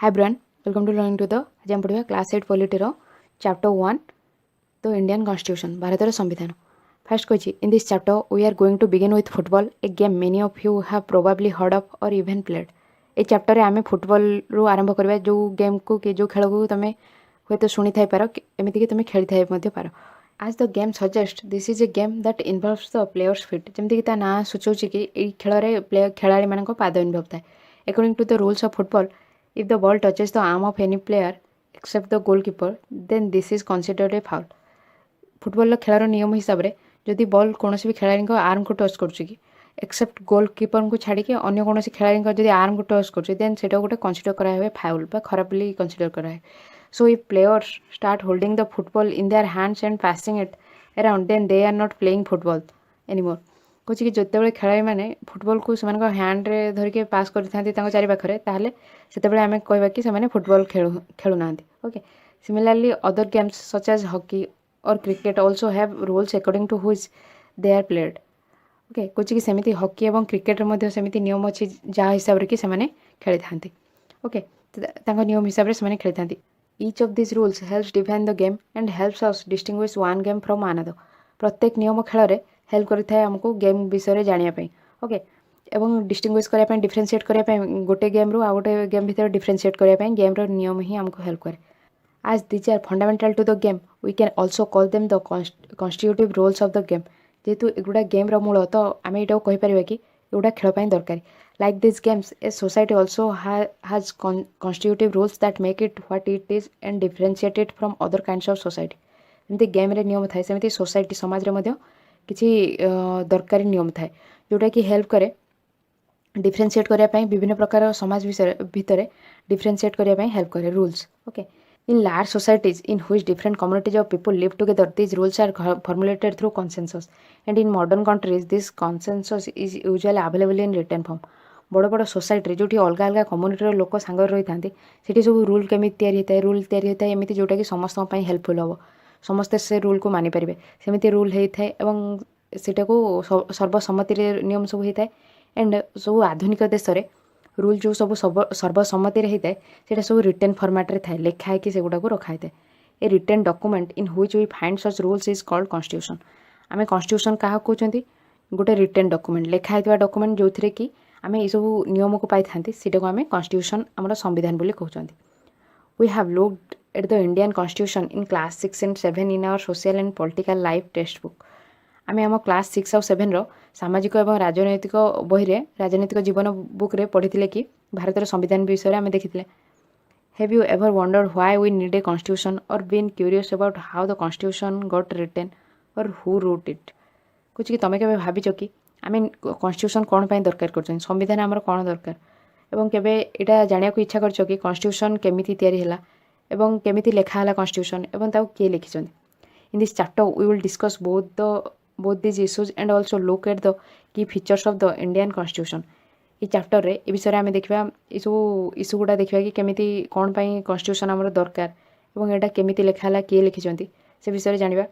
Hi everyone, welcome to learning to the आज हम पढ़िबा class 8 polity chapter 1 the Indian constitution भारतर संविधान। फर्स्ट कही in this chapter we are going to begin with football a game many of you have probably heard of और even played. ए chapter रे आमे फुटबॉल रु आरंभ करबा जो गेम को कि जो खेल को तुम हुए तो शुणी थाई पार एमती कि तुम खेली थाई मध्य पार। आज the game suggest this is a game that involves the players fit जमती कि ता ना सूचौछि कि ए खेल रे प्लेयर खेलाड़ी मानक पाद इनवॉल्व थाए। According to the rules of football if the ball touches the arm of any player except the goalkeeper then this is considered a foul। Football खेलार नियम हिसाब से जदि बॉल कौन भी खिलाड़ी आर्म को टच कर एक्सेप्ट गोलकीपर को छाड़ी अन्य कौन खिलाड़ी जब आर्म को टच कर देन से गोटे कनसीडर कराए फाउल खराबली कनसीडर कराए। So if players start holding the football in their hands and passing it around then they are not playing football anymore. कहे कि जिते खेलाड़ी मैंने फुटबॉल को हैंड्रे धरिके पास करते चारि पाखे ताहले सेतेबेले आमे कहबा कि से फुटबॉल खेलु ना। Okay, similarly other games such as hockey और cricket also have rules according to which they are played. Okay, कहे कि सेमिति हॉकी और क्रिकेट मध्ये सेमिति नियम अच्छी जहाँ हिसाब से कि से खेली था। ओके, नियम हिसाब से खेली था। Each of this rules helps define the game and helps us distinguish one game from another. प्रत्येक नियम खेल हेल्प करता है आमको गेम विषय जानापी। ओके, एवं डिस्टिंग्विश करने डिफरेंशिएट करने गोटे गेम रु आ गोटे गेम भितर डिफरेंशिएट करने गेम नियम ही आमको हेल्प करे। आज this are fundamental to the game we can also call them the constitutive rules of the game. जेहेतु एगुड़ा गेम मूल तो आम यहाँ कहीपर कि एगुड़ा खेलपाई दरकार। Like this games a society also has constitutive rules that make it what it is and differentiate it from other kinds of society. जमी game रे नियम थाए सेमती सोसाइटी समाज रे किसी दरकारी नियम थाए जोटा कि हेल्प करे डिफरेंशिएट करने विभिन्न प्रकार समाज विषय भितर डिफरेंशिएट करने हेल्प करे rules. Okay, in large societies in which different communities of people live together these rules are formulated through consensus and in modern countries this consensus is usually available in written form. बड़ बड़ society जो अलग अलग कम्युनिटीर लोक सांग रही था से सब रूल केमी या रूल या एमती जोटा कि समस्त हेल्पफुल हम समस्ते से रूल को मानि पारे सेमती रूल होता है सेटा को सर्वसम्मति नियम सब होता है। एंड सब आधुनिक देश में रूल जो सब सर्वसम्मति होता है सेटा सब रिटन फॉर्मेट रे थाए लिखाई कि सेगुड़ा को रखा है। A written document in which we find such rules is called constitution. आम कॉन्स्टिट्यूशन क्या कहते गोटे रिटन डॉक्यूमेंट लिखाई डॉक्यूमेंट जो थे कि आम ये सब नियम को पाई था को आम कॉन्स्टिट्यूशन आम संविधान बोली कहते। We have looked at the Indian constitution in class 6 and 7 in our social and political life textbook. आम आम क्लास 6 और 7 सामाजिक और राजनैतिक बही रे राजनैतिक जीवन बुक रे पढ़ी कि भारतर संविधान विषय आम देखी। Have you ever wondered why we need a constitution और been curious about how the constitution got written और हु रोट इट। कुछ कि तुम के भाविच कि आम कॉन्स्टिट्यूशन कौन पाई दरकार कर संविधान आमर कौन दरकार एवं केबे एटा जानिया को इच्छा कर कि कॉन्स्टिट्यूशन केमिति तैयारी होला एवं केमिति लेखा होला कॉन्स्टिट्यूशन एवं ताऊ किए लिखिछन। In this chapter we will discuss both this issues and also look at the key features of the Indian constitution. ये चैप्टर रे ए विषय आम देखा सब इश्यू गुड़ा देखा कि केमिति कौन पाई कॉन्स्टिट्यूशन आमर दरकार एवं एटा केमिति लेखा होला किए लिखिछन से विषय जानिबा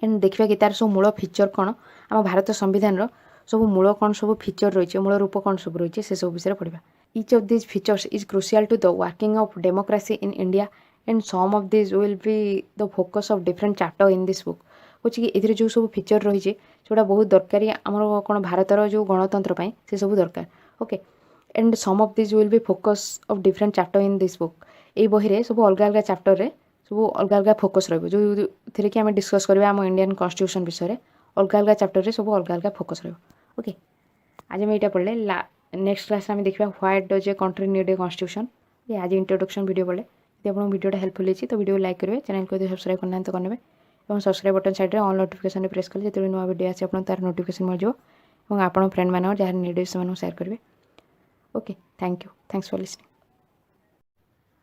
एंड देखा कि तार सब मूल फीचर कौन आम भारत संविधान सब मूल कौन सब फीचर रही मूल रूप कौन सब रही से सब विषय पढ़ा। Each of these features is crucial to the working of democracy in India and some of these will be the focus of different chapter in this book। कुछ कि इधर जो सब फीचर रही जोड़ा बहुत दरकारी आमर कौन भारतर जो गणतंत्र पाई से सब दरकार। Okay, and some of this will be focus of different chapter in this book. ये बही रे सब अलग अलग चैप्टर रे सब अलग अलग फोकस रही जो थे कि आम डिस्कस करवा आम इंडियन कॉन्स्टिट्यूशन विषय अलग अलग चैप्टर रे सब अलग अलग फोकस रही। ओके, आज आम यहाँ पढ़ले नेक्स्ट क्लास में देखा why does a country need a constitution. ये आज इंट्रोडक्शन वीडियो पढ़े यदि आपको वीडियोटा हेल्पफुल होती तो वीडियो लाइक करेंगे चैनल को यदि सब्सक्राइब करना तो करेंगे और सब्सक्राइब बटन साइड में ऑल नोटिफिकेशन प्रेस कले जो नुआ वीडियो आसे आपको तार नोटिफिकेशन मिल जाए और आप फ्रेंड मान जहाँ नीड से शेयर करेंगे। Okay, thank you, thanks for listening.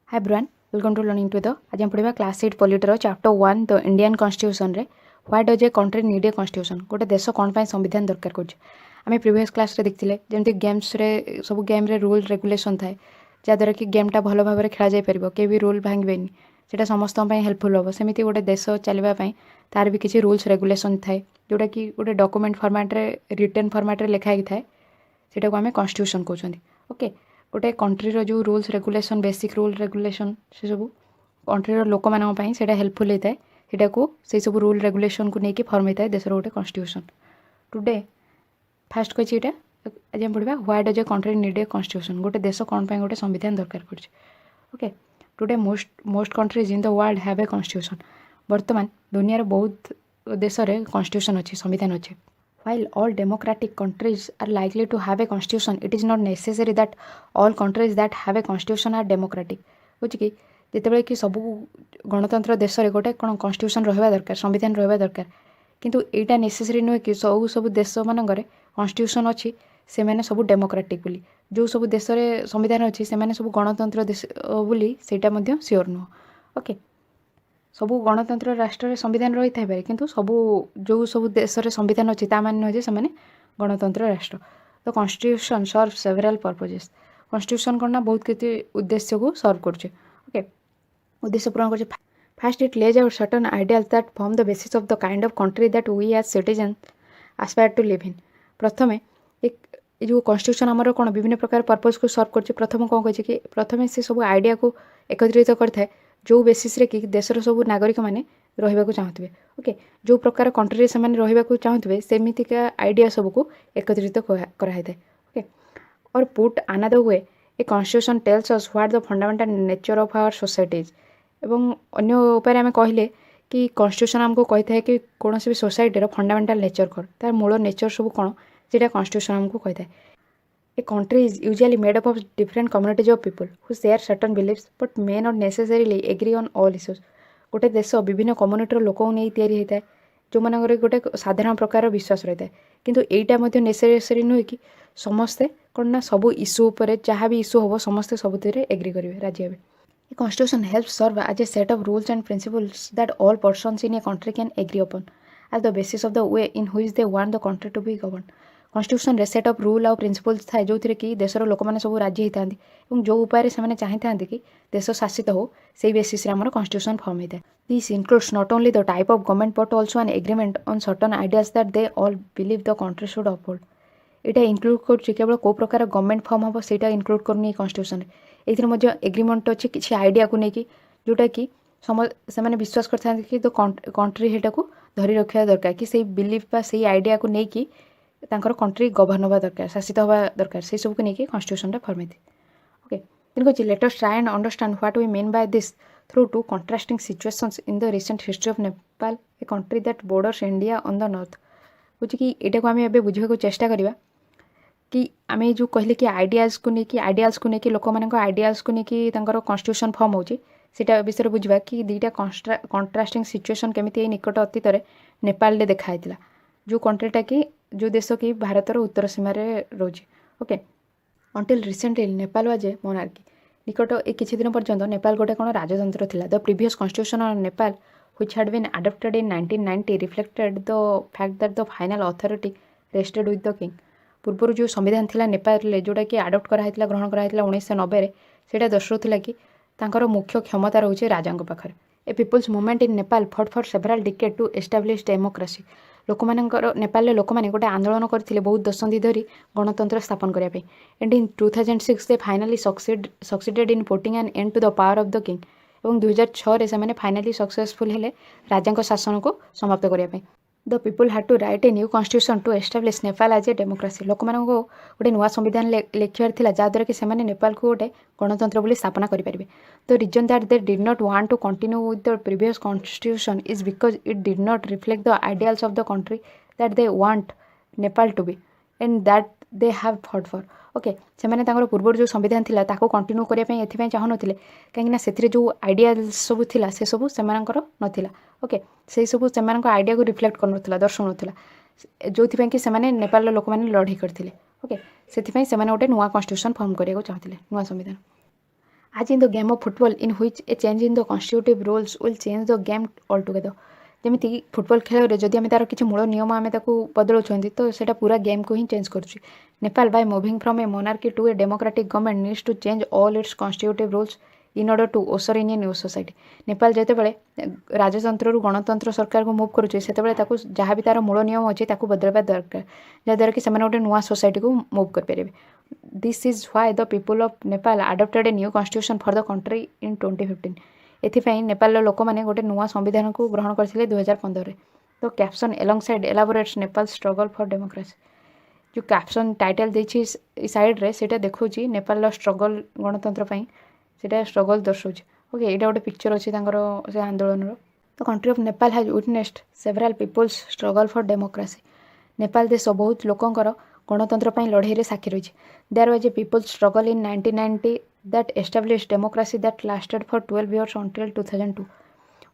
Hi everyone, welcome to learning to the आज हम पढ़ा class 8 polity chapter 1 the Indian constitution रे why does a country need a constitution. गोटे देश कौन पाई संविधान दरकार कर आम प्रिवियस क्लास रे देखते जमी गेम्स रे सब गेम रे रूल रेगुलेशन थाए जहाँद्वारा कि गेमटा भल भाव में खेल जापर के भी रूल भांगेनि से समस्त हेल्पफुल हम सेमती गोटे देश चलवाई तार भी किसी रूल्स रेगुलेशन थाए जोटा कि गोटे डॉक्यूमेंट फॉर्मेट रे रिटन फॉर्मेट रे लिखाई थाए सेटा को आम कॉन्स्टिट्यूशन कहते। ओके, गोटे कंट्रीर जो rules regulation basic rule regulation से सब कंट्रीर लोक मानी से हेल्पफुल होता है सेटा को से सब रूल रेगुलेशन को लेकिन फर्म होता है देशर गोटे कन्स्टिट्यूशन टुडे फास्ट कही यहाँ आज हम पढ़ा why does a country need a constitution गोटे देश कौन पाई गोटे संविधान दरकार पड़े okay today most countries in the world have a constitution बर्तमान दुनिया बहुत देश में कन्स्टिट्यूशन अच्छी संविधान अच्छे While all democratic countries are likely to have a constitution, it is not necessary that all countries that have a constitution are democratic. बुझी कि जितेबाला कि सब गणतंत्र देश में गोटे कौन कन्स्टिट्यूशन रहा दरकार संविधान रहा दरकार किंतु एटा नेसेसरी नुहे कि सब सब देश मानक कन्स्टिट्यूशन अच्छी से मैंने सब डेमोक्रेटिक बोली जो सब देश में संविधान अच्छी से सब गणतंत्र देश बोली सेटा सियोर नुह ओके सबू गणतंत्र राष्ट्र में संविधान रही था पारे किंतु सबू जो सब देश में संविधान अच्छी ता मान नुहे से गणतंत्र राष्ट्र तो कन्स्टिट्यूशन सर्व सेवराल पर्पजेस कन्स्टिट्यूशन कौन ना बहुत किसी उद्देश्य को सर्व करुचे ओके उद्देश्य पूरण कर first it lays out certain ideals that form the basis of the kind of country that we as citizen aspire to live in प्रथमे एक जो कन्स्टिट्यूशन आमर कौन विभिन्न प्रकार पर्पज को सर्व कर प्रथम कौन कहे कि प्रथम से सब आइडिया को एकत्रित करता जो बेसिस रे कि देशर सब नागरिक मैंने रहा चाहूबे ओके जो प्रकार कंट्री से रहा चाहूबे सेमितिका आइडिया सबको एकत्रित कराई okay or put another way a constitution tells us what the fundamental nature of our societies एवं अन्य उपाय आम कहले कि कन्स्टिट्यूशन आमको कही था कि कौन भी सोसाइटीर फंडामेंटल नेचर कौन तार मूल नेचर सब कौन से कन्स्टिट्यूशन आमको कही था A country is usually made up of different communities of people who share certain beliefs but may not necessarily agree on all issues. गोटे देश विभिन्न कम्युनिटीर लोक नहीं तैयारी होता है जो मानक गोटे साधारण प्रकार विश्वास रही है किंतु एटा नेसेसरी नुहे कि समस्ते कौन ना सब इश्यू पर जहाँ भी इश्यू हम समस्ते सबुत एग्री करेंगे राजी हे a constitution help serve as a set of rules and principles that all persons in a country can agree upon as the basis of the way in which they want the country to be govern constitution रे set of rule और principles थाए जो कि देशर लोक मैंने सब राजी होता जो उपाय से चाहते कि देश शासित हो से बेसिस आम कन्स्टिट्यूशन फॉर्म होता है this includes not only the type of government but also an agreement on certain ideas that they all believe the country should uphold यहाँ इंक्लूड कर केवल कौ प्रकार गवर्नमेंट फॉर्म हम से इंक्लूड करनी कन्स्टिट्यूशन ये एग्रीमेंट अच्छी किसी आइडिया को लेकिन जोटा कि से विश्वास करते कि तो कंट्री हेटा को धरी रखा दरकार कि से बिलीफ से आइडिया को लेकिन तांकर कंट्री गवर्न हवा दरकार शासित हवा दरकार से सब को लेकिन कन्स्टिट्यूशन फॉर्म होती ओके तेनाली let us try and understand what we mean by this through two contrasting situations in the recent history of Nepal a country that borders India on the north बुझी कि यहाँ को आम बुझा चेष्टा करवा कि आम जो कहले कि आइडियाज को लेकिन लोक मान आइडियाज को लेकिन कन्स्टिट्यूशन फॉर्म होची सेटा विषय बुझा कि दुईटा कंट्रास्टिंग सिचुएशन केमी निकट अतीत नेपाल देखाई जो कंट्रीटा कि जो देश कि भारतर उत्तर सीमार रोचे okay until recently Nepal was a monarchy निकट एक किसी दिन पर्यंत नेपाल गोटे कौन राजतंत्र थिला the previous constitution of Nepal which had been adopted in 1990 reflected the fact that the final authority rested with the king पूर्व जो संविधान थिला नेपाल जोटा कि अडॉप्ट कराइला ग्रहण कराइला 1990 से दर्शाउला कि तांकर मुख्य क्षमता रोचे राजा पाखरे a peoples movement in Nepal fought for several decade to establish democracy लोक मानकर नेपाल लोक मैंने गोटे आंदोलन करते बहुत दशंधि धरी गणतंत्र स्थापन करने and in 2006 they finally succeeded in putting an end to the power of the king और 2006 से फाइनाली सक्सेसफुल हेले राजा शासन को समाप्त करने the people had to write a new constitution to establish Nepal as a democracy लोक मान गोटे नुआ संविधान लिखार जहाँद्वारा कि से नेपाल को गोटे गणतंत्र बोली स्थापना करेंगे the reason that they did not want to continue with the previous constitution is because it did not reflect the ideals of the country that they want Nepal to be and that they have fought for okay से पूर्व जो संविधान थिला ताको continue करने ये चाहून कहीं से जो आइडियाल्स सब थिला से सब से नाला ओके से सब से आइडिया को रिफ्लेक्ट कर नाला दर्शाऊ नाला जो कि से नेपाल लोक मैंने लड़ाई करते ओके से गोटे नुआ कन्स्टिट्यूशन फॉर्म करने चाहते नुआ संविधान आज in the game of football in which a change in the constitutive rules will change the game altogether जमी फुटबॉल खेल में जदि आम तार किसी मूल नियम आम बदलाऊँ तो सेटा पूरा गेम को ही चेंज कर Nepal by moving from a monarchy to a democratic government needs to change all its constitutive rules in order to usher in a new society Nepal जितेबाला राजतंत्र गणतंत्र सरकार को मुव करुचे से जहाँ भी तार मूल नियम अच्छे बदलवा दरकार जहाँद्वारा कि गोटे नुआ सोसाइटी को मुव करेंगे this is why the people of Nepal adopted a new constitution for the country in 2015 एथिपाई नेपाल लोक मैंने गोटे नुआ संविधान को ग्रहण करते 2015 तो caption alongside elaborates Nepal struggle for democracy जो कैप्शन टाइटल देखी साइड रे सेटा देखो नेपाल स्ट्रगल गणतंत्र सेटा स्ट्रगल दर्शाऊँ ओके यहाँ गोटे पिक्चर अच्छी से आंदोलन the country of Nepal has witnessed several people's struggle for democracy Nepal देश बहुत लोकंकर गणतंत्र लड़ाई साक्षी रही there was a people's struggle in 1990 that established democracy that lasted for 12 years until 2002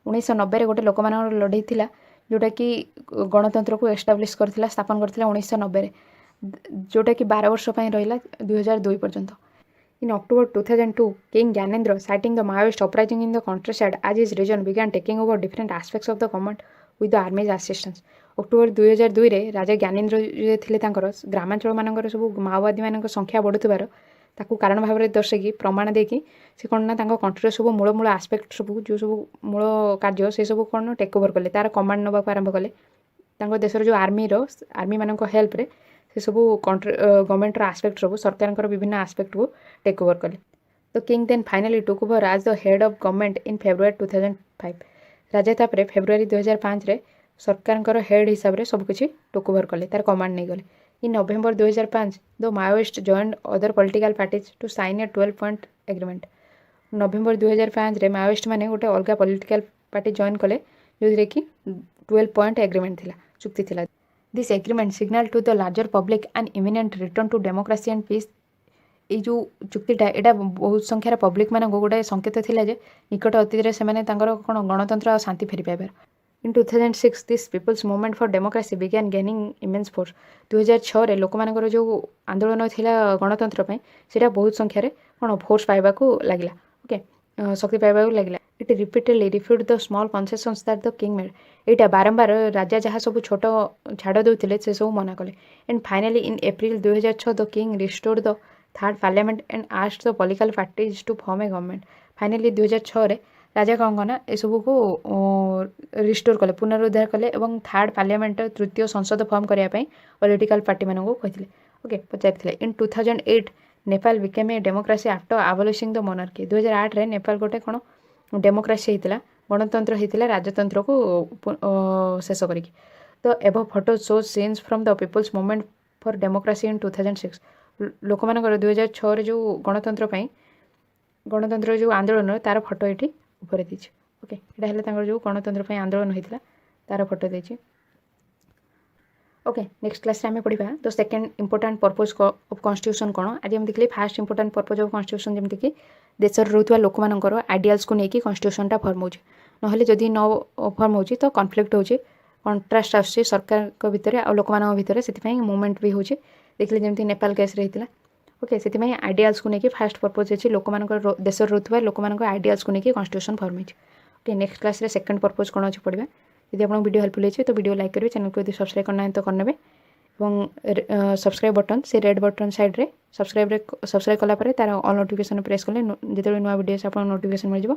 1990 गोटे लोक लड़ाई थिला जोटा कि गणतंत्र को एस्टाब्लिश करथिला स्थापन करथिला 1990 जोटा कि 12 वर्ष रहा 2002 पर्यंत In October 2002, King Gyanendra, citing the Maoist uprising in the countryside as his region, began taking over different aspects of the government with the army's assistance. October 2002 रे राजा ज्ञानेन्द्र थे ग्रामांचल मानकर सब माओवादी मान संख्या बढ़ुवर ताकू कारण भाव में दर्शेकी प्रमाण देकी से कौन ना कंट्री सब मूल मूल आस्पेक्ट सब जो सब मूल कार्य से सब कौन टेक ओवर कले तार कमांड नवाक आरंभ कले देशर जो आर्मी मान हेल्प रे से सब कंट्री गवर्नमेंटर आस्पेक्ट सब सरकार विभिन्न आस्पेक्ट को टेक ओवर कले तो king then finally took over as the head of government in February 2005 राजा तापर फेब्रुआरी 2005 रे सरकार हेड हिसाब से सबकिछि टुक ओवर कले तार कमांड नहीं गले in November 2005 the Maoist joined other political parties to sign a 12 point agreement November 2005 रे माओइस्ट माने गोटे अलग पॉलिटिकल पार्टी जॉइन कले जो कि 12 पॉइंट एग्रीमेंट थिला चुक्ति थिला This agreement signaled to the larger public an imminent return to democracy and peace. ये जो चुक्तिटा यहाँ बहुत संख्यार पब्लिक मान गोटे संकेत थिला जे निकट अतीत से कौन गणतंत्र और शांति फेरी पाइबार इन 2006 this people's movement for democracy began gaining immense force 2006 रे लोक मानकर जो आंदोलन थिला गणतंत्र सेटा बहुत संख्यार कौन फोर्स पाइबा को लगिला ओके शक्ति पाइबा को लगिला it repeatedly refused the small concessions that the king made यहाँ बारंबार राजा जहाँ सब छोट छाड़ देते से सब मना कले and finally in April 2006 the king restored the third parliament and asked the political parties to form a government finally 2006 रे राजा कौन कना एसबू को रिस्टोर कले पुनरुद्धार कले और थर्ड पार्लियामेंट तृतीय संसद फॉर्म करने पॉलिटिकल पार्टी मानक कहते ओके पचार in 2008 Nepal became a democracy after abolishing the monarchy 2008 रे नेपाल गोटे कौन डेमोक्रेसी होता गणतंत्र होता राजतंत्र को शेष करी तो एब photo shows scenes from the people's movement for democracy in 2006 लोक मान 2006 जो गणतंत्र जो आंदोलन तार फोटो ये ऊपर दी ओके यहाँ जो गणतंत्र आंदोलन होता तार फोटो देती ओके नेक्स्ट क्लास आम पढ़ा the second important purpose of constitution कौन आज हम देखिए fast important purpose of constitution जमीन कि देशर रोकवा लोक मानकर आइडियाल्स को लेकिन कॉन्स्टिट्यूशनटा फॉर्म होची नहले जदि न फॉर्म होची तो कॉन्फ्लिक्ट होची कंट्रास्ट आसुची सरकार भितर आ लोक मान भितर से मूवमेंट भी होची देखिए जमी नेपाल केस रही ओके से आइडियाल्स को लेकिन फास्ट पर्पज अच्छी लोक मानकर देशर रोकवा लोक मानकर आइडियाल्स को लेकिन कॉन्स्टिट्यूशन फॉर्म होची ओके नेक्स्ट क्लास रे सेकंड पर्पज कौन अच्छी पढ़ा यदि आपको वीडियो हेल्पफुल होती तो वीडियो लाइक करेंगे चैनल को यदि सब्सक्राइब करना है तो करने और सब्सक्राइब बटन से रेड बटन साइड रे सब्सक्राइब कलापर तार ऑल नोटिफिकेशन प्रेस कले जो नुआ वीडियो आप नोटिफिकेशन मिल जाए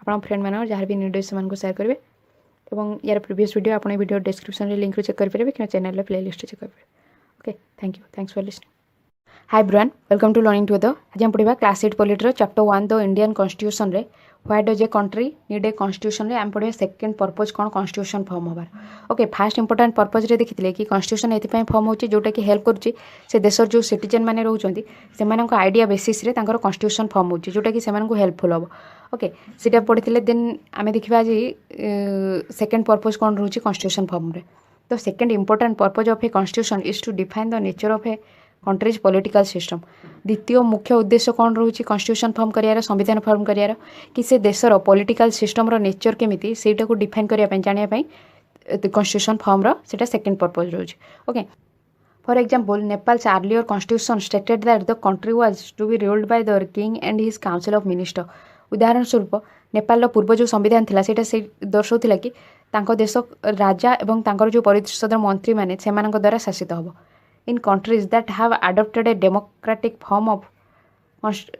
आप फ्रेंड मान जहाँ भी न्यूज से शेयर करेंगे और यार प्रीवियस वीडियो आप वीडियो डिस्क्रिप्शन में लिंक चेक करेंगे कि चैनल प्लेलिस्ट चेक करेंगे okay thank you thanks for listening hi brand welcome to learning together आज हम पढ़ा class 8 polity chapter 1 the Indian constitution रे why does a country need a constitution रे आम पढ़े सेकेंड पर्पज कौन कॉन्स्टिट्यूशन फॉर्म होबार ओके फास्ट इंपोर्टाट पर्पज रे देखिए कि कॉन्स्टिट्यूशन एथि फॉर्म होची जोटा कि हेल्प करुच्ची से देशर जो सिटीजन मैंने रोचंती से आइडिया बेसिस रे तांकर कॉन्स्टिट्यूशन फॉर्म होची जोटा कि सेमानकु हेल्पफुल हम ओके सीटा पढ़ी देन आम देखा आज सेकेंड पर्पज कौन रोचे कॉन्स्टिट्यूशन फॉर्म रे तो second important purpose of a constitution is to define the nature of a country's political system द्वितीय मुख्य उद्देश्य कौन रोचे कॉन्स्टिट्यूशन फॉर्म करार संविधान फॉर्म करार कि से देशर पॉलिटिकल सिस्टम रो नेचर केमिति सेटा को डिफाइन करने जानिया कॉन्स्टिट्यूशन फॉर्म रो सेटा सेकेंड पर्पज रोचे okay for example Nepal's earlier constitution stated that the country was to be ruled by the king and his council of minister उदाहरण स्वरूप नेपाल पूर्व जो संविधान थिला सेटा से दर्शाउथिला कि तांको देश राजा एवं तांकर जो परिषद मंत्री माने सेमानक द्वारा शासित होबो in countries that have adopted a democratic form of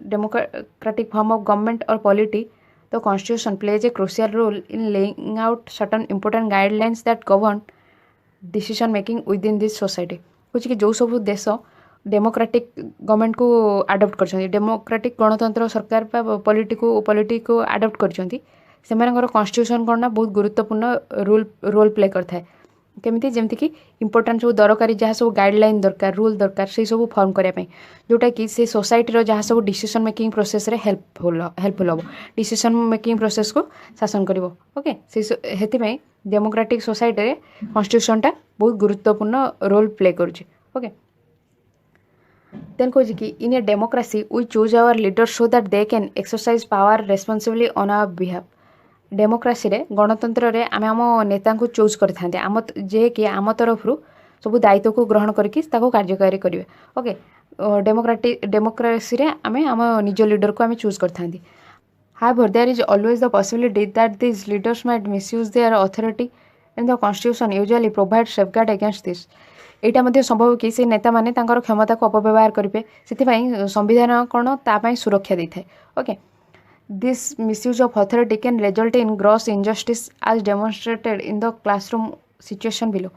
democratic form of government or polity, the constitution plays a crucial role in laying out certain important guidelines that govern decision making within this society. कुछ कि जो सब देश democratic government को adopt कर democratic गणतंत्र सरकार polity को आडप्ट कर कॉन्स्टिट्यूशन कौन ना बहुत गुरुत्वपूर्ण रोल प्ले करता है केमिति जेमती कि इंपोर्टेंट सब दरकारी जहाँ सब गाइडलाइन दरकार रूल दरकार से सब फॉर्म करने जोटा कि से सोसाइटी जहाँ सब डिसीजन मेकिंग प्रोसेस रे हेल्पफुल हम डिसीजन मेकिंग प्रोसेस को शासन कर ओके से डेमोक्रेटिक सोसाइटी रे कॉन्स्टिट्यूशन बहुत गुरुत्वपूर्ण रोल प्ले करुचे ओके देन कौन कि in a democracy we choose our leaders so that they can exercise power responsibly on our behalf democracy रे गणतंत्र रे आमे आम नेता को चूज करते आम जे कि आम तरफ सब दायित्व को ग्रहण करके कार्यकारी करेंगे ओके डेमोक्रेसी रे आमे आम निज लीडर को आमे चूज करते However, there is always the possibility that these leaders might misuse their authority and the constitution usually provides safeguard against this. एटा मध्य संभव कि से नेता माने तांकर क्षमता को अपव्यवहार करेंगे से संविधान कौन तापाई सुरक्षा देता है okay this misuse of authority can result in gross injustice as demonstrated in the classroom situation below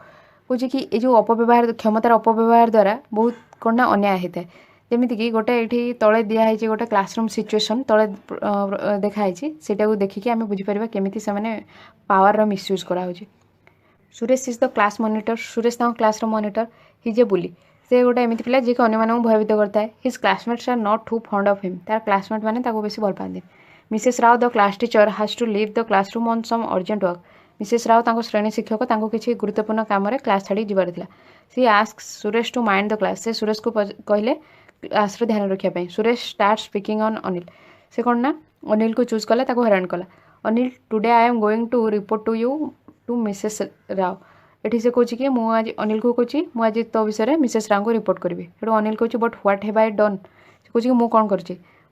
कौन कि ये जो अपव्यवहार क्षमतार अपव्यवहार द्वारा बहुत कौन ना अन्याय होता है जमीती कि गोटे ये तले दिखाई गोटे क्लासरूम सिचुएशन तले देखाई से देखिकी आम बुझीपर केमी से पावर मिसयूज कराऊँ Suresh is the class monitor Suresh class monitor he's a bully से गोटे एमती पिला जी अन्य भयभीत करता है his classmates are not too fond of him तार क्लासमेट मैंने बेस भल पाते Mrs Rao the class teacher has to leave the classroom on some urgent work Mrs Rao श्रेणी शिक्षक किसी गुरुत्वपूर्ण काम क्लास छाड़ी जबार था she ask Suresh to mind the class से सुरेश को कहले क्लास ध्यान रखापी Suresh start picking on Anil से कौन ना अनिल को चूज कला हैरान कला Anil today I am going to report to you to Mrs Rao ये से कौन कि मुझे अनिल को कौन मुझे तो विषय मिसेस राव को रिपोर्ट करी तो अनिल कौन but what have I done से कौन कि मुझे कौन कर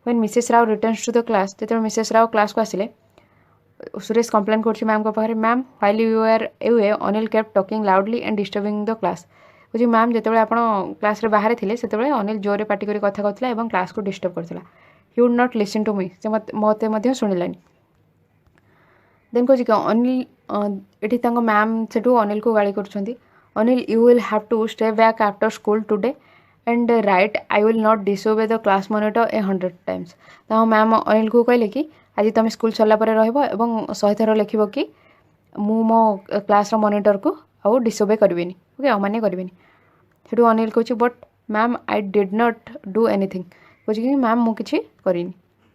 when Mrs Rao returns to the class जो मिसेस राव क्लास को आसिले सुरेश कंप्लेन कर मैम को पाखे ma'am while you are away Anil kept talking loudly and disturbing the class कौन मैम जो आप क्लास बाहर थे से अनिल जोरे पार्टी कर कथा कहला क्लास को डिस्टर्ब करता he would not listen to me से मत शुणिलानी देन कौन कि अनिल ये मैम से अनिल को गाड़ी कर Anil you will have to stay back after school today and write I will not disobey the class monitor 100 times तो मैम अनिल को कहले कि आज तुम स्कूल सरला रही 100 थर लिख कि मु मो क्लास मॉनिटर को आउ डिसोबे करी ओके अमान्य करी से अनिल कह but ma'am I did not do anything कह कि मैम मुझे करी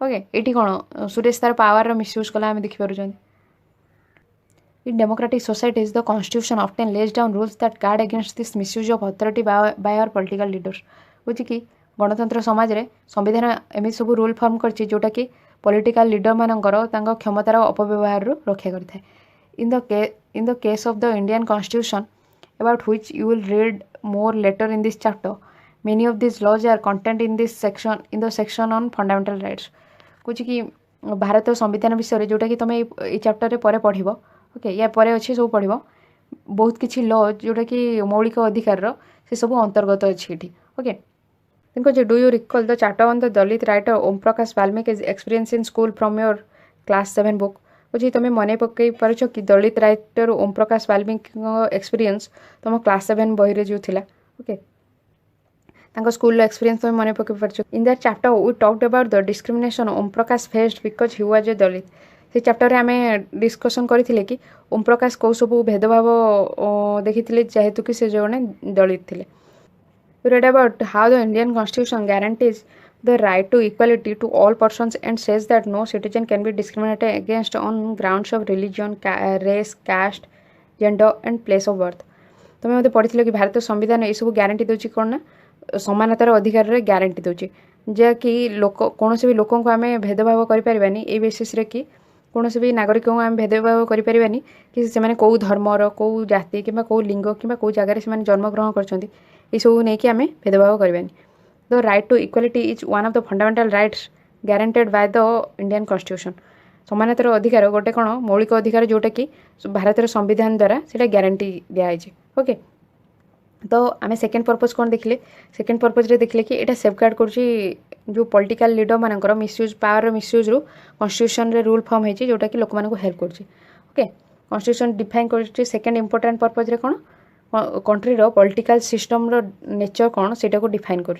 ओके ये कौन सुरेश तार पावर मिसयूज कला आम देखिपुर In democratic societies, the constitution often lays down rules that guard against this misuse of authority by our political leaders. बुझी कि गणतंत्र समाज रे संविधान एमि सब रूल फॉर्म करछि जोटा कि पॉलिटिकल लीडर मानकर तांको क्षमतार अपव्यवहार रक्षा करता है in the case of the Indian constitution about which you will read more later in this chapter many of these laws are contained in the section on fundamental rights कुछ कि भारत संविधान विषय जोटा कि तुम ये चैप्टर रे परे पढ़िबो ओके या परे अच्छे सब पढ़ बहुत किसी लॉ जोटा कि मौलिक अधिकार से सब अंतर्गत अच्छी ओके देखो do you recall the chapter on the Dalit writer Om Prakash Valmiki experience in school from your class 7 book बुझी तुम मन पकई पारछ कि दलित राइटर ओम प्रकाश वाल्मीकि एक्सपीरियंस तुम क्लास 7 बही जो थिला ओके स्कूल एक्सपीरियंस तुम मन पकई पारछ in that chapter we talked about the discrimination Om Prakash faced because he was a Dalit से चैप्टर आम डिस्कसन करथिले कि ओम प्रकाश कौ सब भेदभाव देखी जेहेतु कि से जड़े दलित थे read about how the Indian Constitution guarantees the right to equality to all persons and says that no citizen can be discriminated against on grounds of religion, race, caste, gender and place of birth. तुम मत पढ़ी कि भारत संविधान ये सब guarantee दूसरी कौन ना समानतार अधिकार गारंटी दूसरी जहाँकि लोक कौन भी लोक आम भेदभाव करें ये बेसीस कि कौन भी नागरिक को आम भेदभाव करें कि से कौ धर्मर कौ जाति कि कौ लिंग कि कौ जगार से जन्मग्रहण कर सब नहीं आम भेदभाव करें the right to equality is one of the fundamental rights guaranteed by the Indian constitution समानतार अधिकार गोटे कौन मौलिक अधिकार जोटा कि भारत संविधान द्वारा से गारंटी दिखाई ओके तो आम सेकेंड पर्पज कौन देखिले सेकेंड पर्पज रे देखिले कि एटा सेफगार्ड कर जो पॉलिटिकल लीडर मानकर मिसयूज पावर मिसयूज रु कॉन्स्टिट्यूशन रे रूल फॉर्म होती जोटा कि लोक मानक हेल्प कर ओके कॉन्स्टिट्यूशन डिफाइन कर सेकेंड इंपोर्टेंट पर्पज रे कौन कंट्री रो पॉलिटिकल सिस्टम रो नेचर कौन सेटा को डिफाइन कर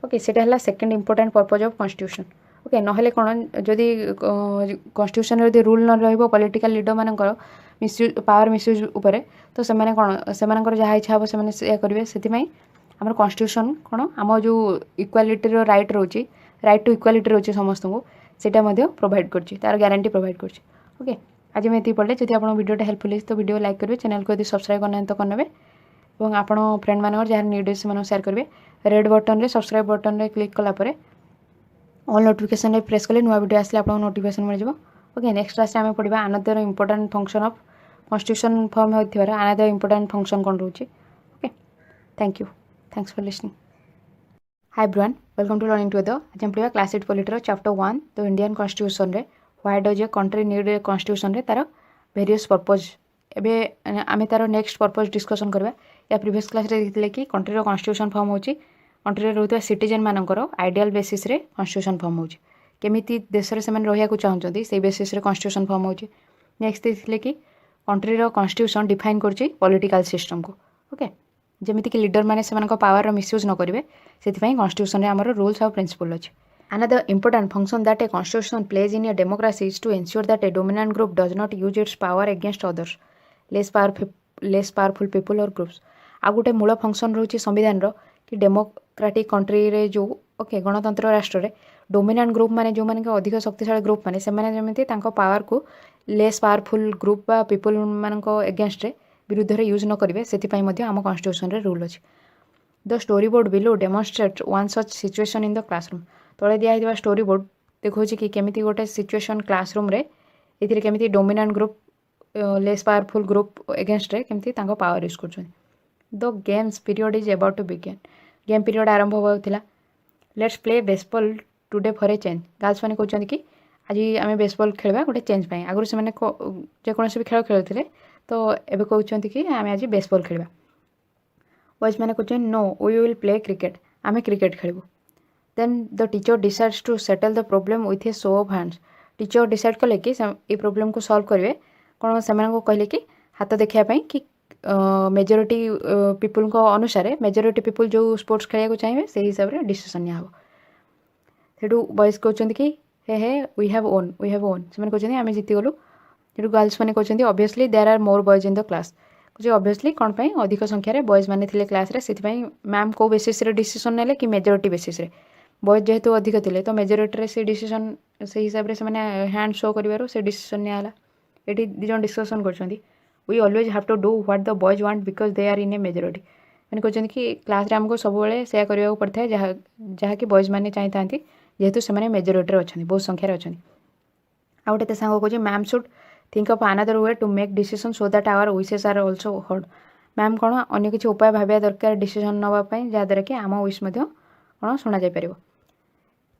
ओके सेटा हला second important purpose of constitution okay नहले कौन जदि कॉन्स्टिट्यूशन रे रूल न रहइबो पॉलिटिकल लीडर मानकर मिसयूज पावर मिसयूज उपरे तो सेमाने कौन सेमानकर जहाँ इच्छा हम से करेंगे से आम कॉन्स्टिट्यूशन कौन आम जो इक्वालिटी राइट रोचे राइट टू इक्वालिटी रोचे समस्त को सेटा प्रोवाइड कर तार गारंटी प्रोवाइड कर ओके आज मैं ये पढ़े जब आप वीडियो हेल्पफुल है तो वीडियो लाइक करेंगे चैनल को यदि सब्सक्राइब करना तो करने और आप फ्रेंड मान जहाँ नीड से सेयार करेंगे रेड बटन रे सब्सक्राइब बटन रे क्लिक कलापर ऑल नोटिफिकेशन रे प्रेस कले नुआ वीडियो आसले आपको नोटिफिकेशन मिल जाए ओके नेक्स्ट क्लास आम पढ़ा another important function of constitution form होती अनदर इंपोर्टेंट फंक्शन कौन रोचे okay thank you thanks for listening hi everyone welcome to learning together आज हम पढ़ा क्लास 8 पॉलिटिर चैप्टर 1 तो इंडियन कॉन्स्टिट्यूशन रे why does a country need a constitution रे तार वेरियस पर्पज एबे आमे तार नेक्स्ट पर्पज डिस्कशन करबा या प्रीवियस क्लास रे देखिले कि कंट्री रो कॉन्स्टिट्यूशन फॉर्म होची कंट्री रे रहउतबा सिटीजन मानकर आइडियल बेसिस रे कॉन्स्टिट्यूशन फॉर्म होची केमिति देश रे सेमान रहिया को चाहउचंती से बेसिस रे कॉन्स्टिट्यूशन फॉर्म होची नेक्स्ट देखिले कि कंट्री रो कॉन्स्टिट्यूशन डिफाइन करची पॉलिटिकल सिस्टम को ओके जमीती कि लीडर माने सेमान पावर मिसयूज न करेंगे से कॉन्स्टिट्यूशन रे हमर रूल्स और प्रिंसिपल अच्छे another important function that a constitution plays in a democracy is to ensure that a dominant group does not use its power against others less powerful people और groups आ गोटे मूल function रोचे संविधान रो कि democratic country रे जो okay गणतंत्र राष्ट्र रे डोमिनेंट ग्रुप माने जो माने अधिक शक्तिशाली ग्रुप माने से माने जमिति तांको पावर को लेस पावरफुल ग्रुप बा पीपल मानक एगेंस्ट रे विरुद्ध रे यूज न करेंगे से आम कॉन्स्टिट्यूशन रे रूल अच्छे the story board below demonstrate one such situation in the classroom तले दिखाई स्टोरी बोर्ड देखो कि केमिति गोटे सिचुएशन क्लासरूम रे इथिरे केमिति dominant group less powerful group against रे केमिति तांको पावर यूज कर the games period is about to begin game period आरंभ होता let's play baseball today for a change girls मैंने कहते कि आज आम बेसबॉल खेलवा गोटे चेंज आगुरी से जेकोसी भी खेल खेलुते तो एबे कहते कि आम आज बेसबॉल खेलवा बॉयज मैंने कहते no we will play cricket आम क्रिकेट खेलू then the teacher decides to settle the problem with a show of hands teacher decide कले कि ये प्रॉब्लम को सॉल्व करेंगे कौन से कहले कि हाथ देखापी कि मेजोरिटी पीपुल को अनुसार मेजोरिटी पीपुल जो स्पोर्ट्स खेल चाहिए से हिसाब से डिसीजन निया सेठू बॉयज कहते कि हे वी हैव ओन से कहते आम जीतीगलु सेठू गर्ल्स मैंने कहते obviously there are more boys in the class कहे ऑब्वियसली कौन पाई अधिक संख्यार बॉयज मैंने थे क्लास से मैम को बेसिस रे डिसीजन नेले कि मेजोरिटी बेसिस रे बॉयज जेहेतु अधिक थे तो मेजोरिटी से डिसीजन से हिसाब से हैंड शो कर डिसीजन नियाला ये दीज डिस्कसन कर we always have to do what the boys want because they are in a majority मैंने कहते कि क्लास आमको सब से करने पड़ता है जहाँ कि बॉयज मैंने चाहिए जेहेतु से मेजोरिटी अच्छा बहुत संख्यार अच्छा आ गोटे सांग कहे ma'am should think of another way to make decision so that our wishes are also heard ma'am कौन अन्य किसी उपाय भाविया दरकार डिसीजन नापी जहाँद्वारा कि आम विश कौन शुणा जापर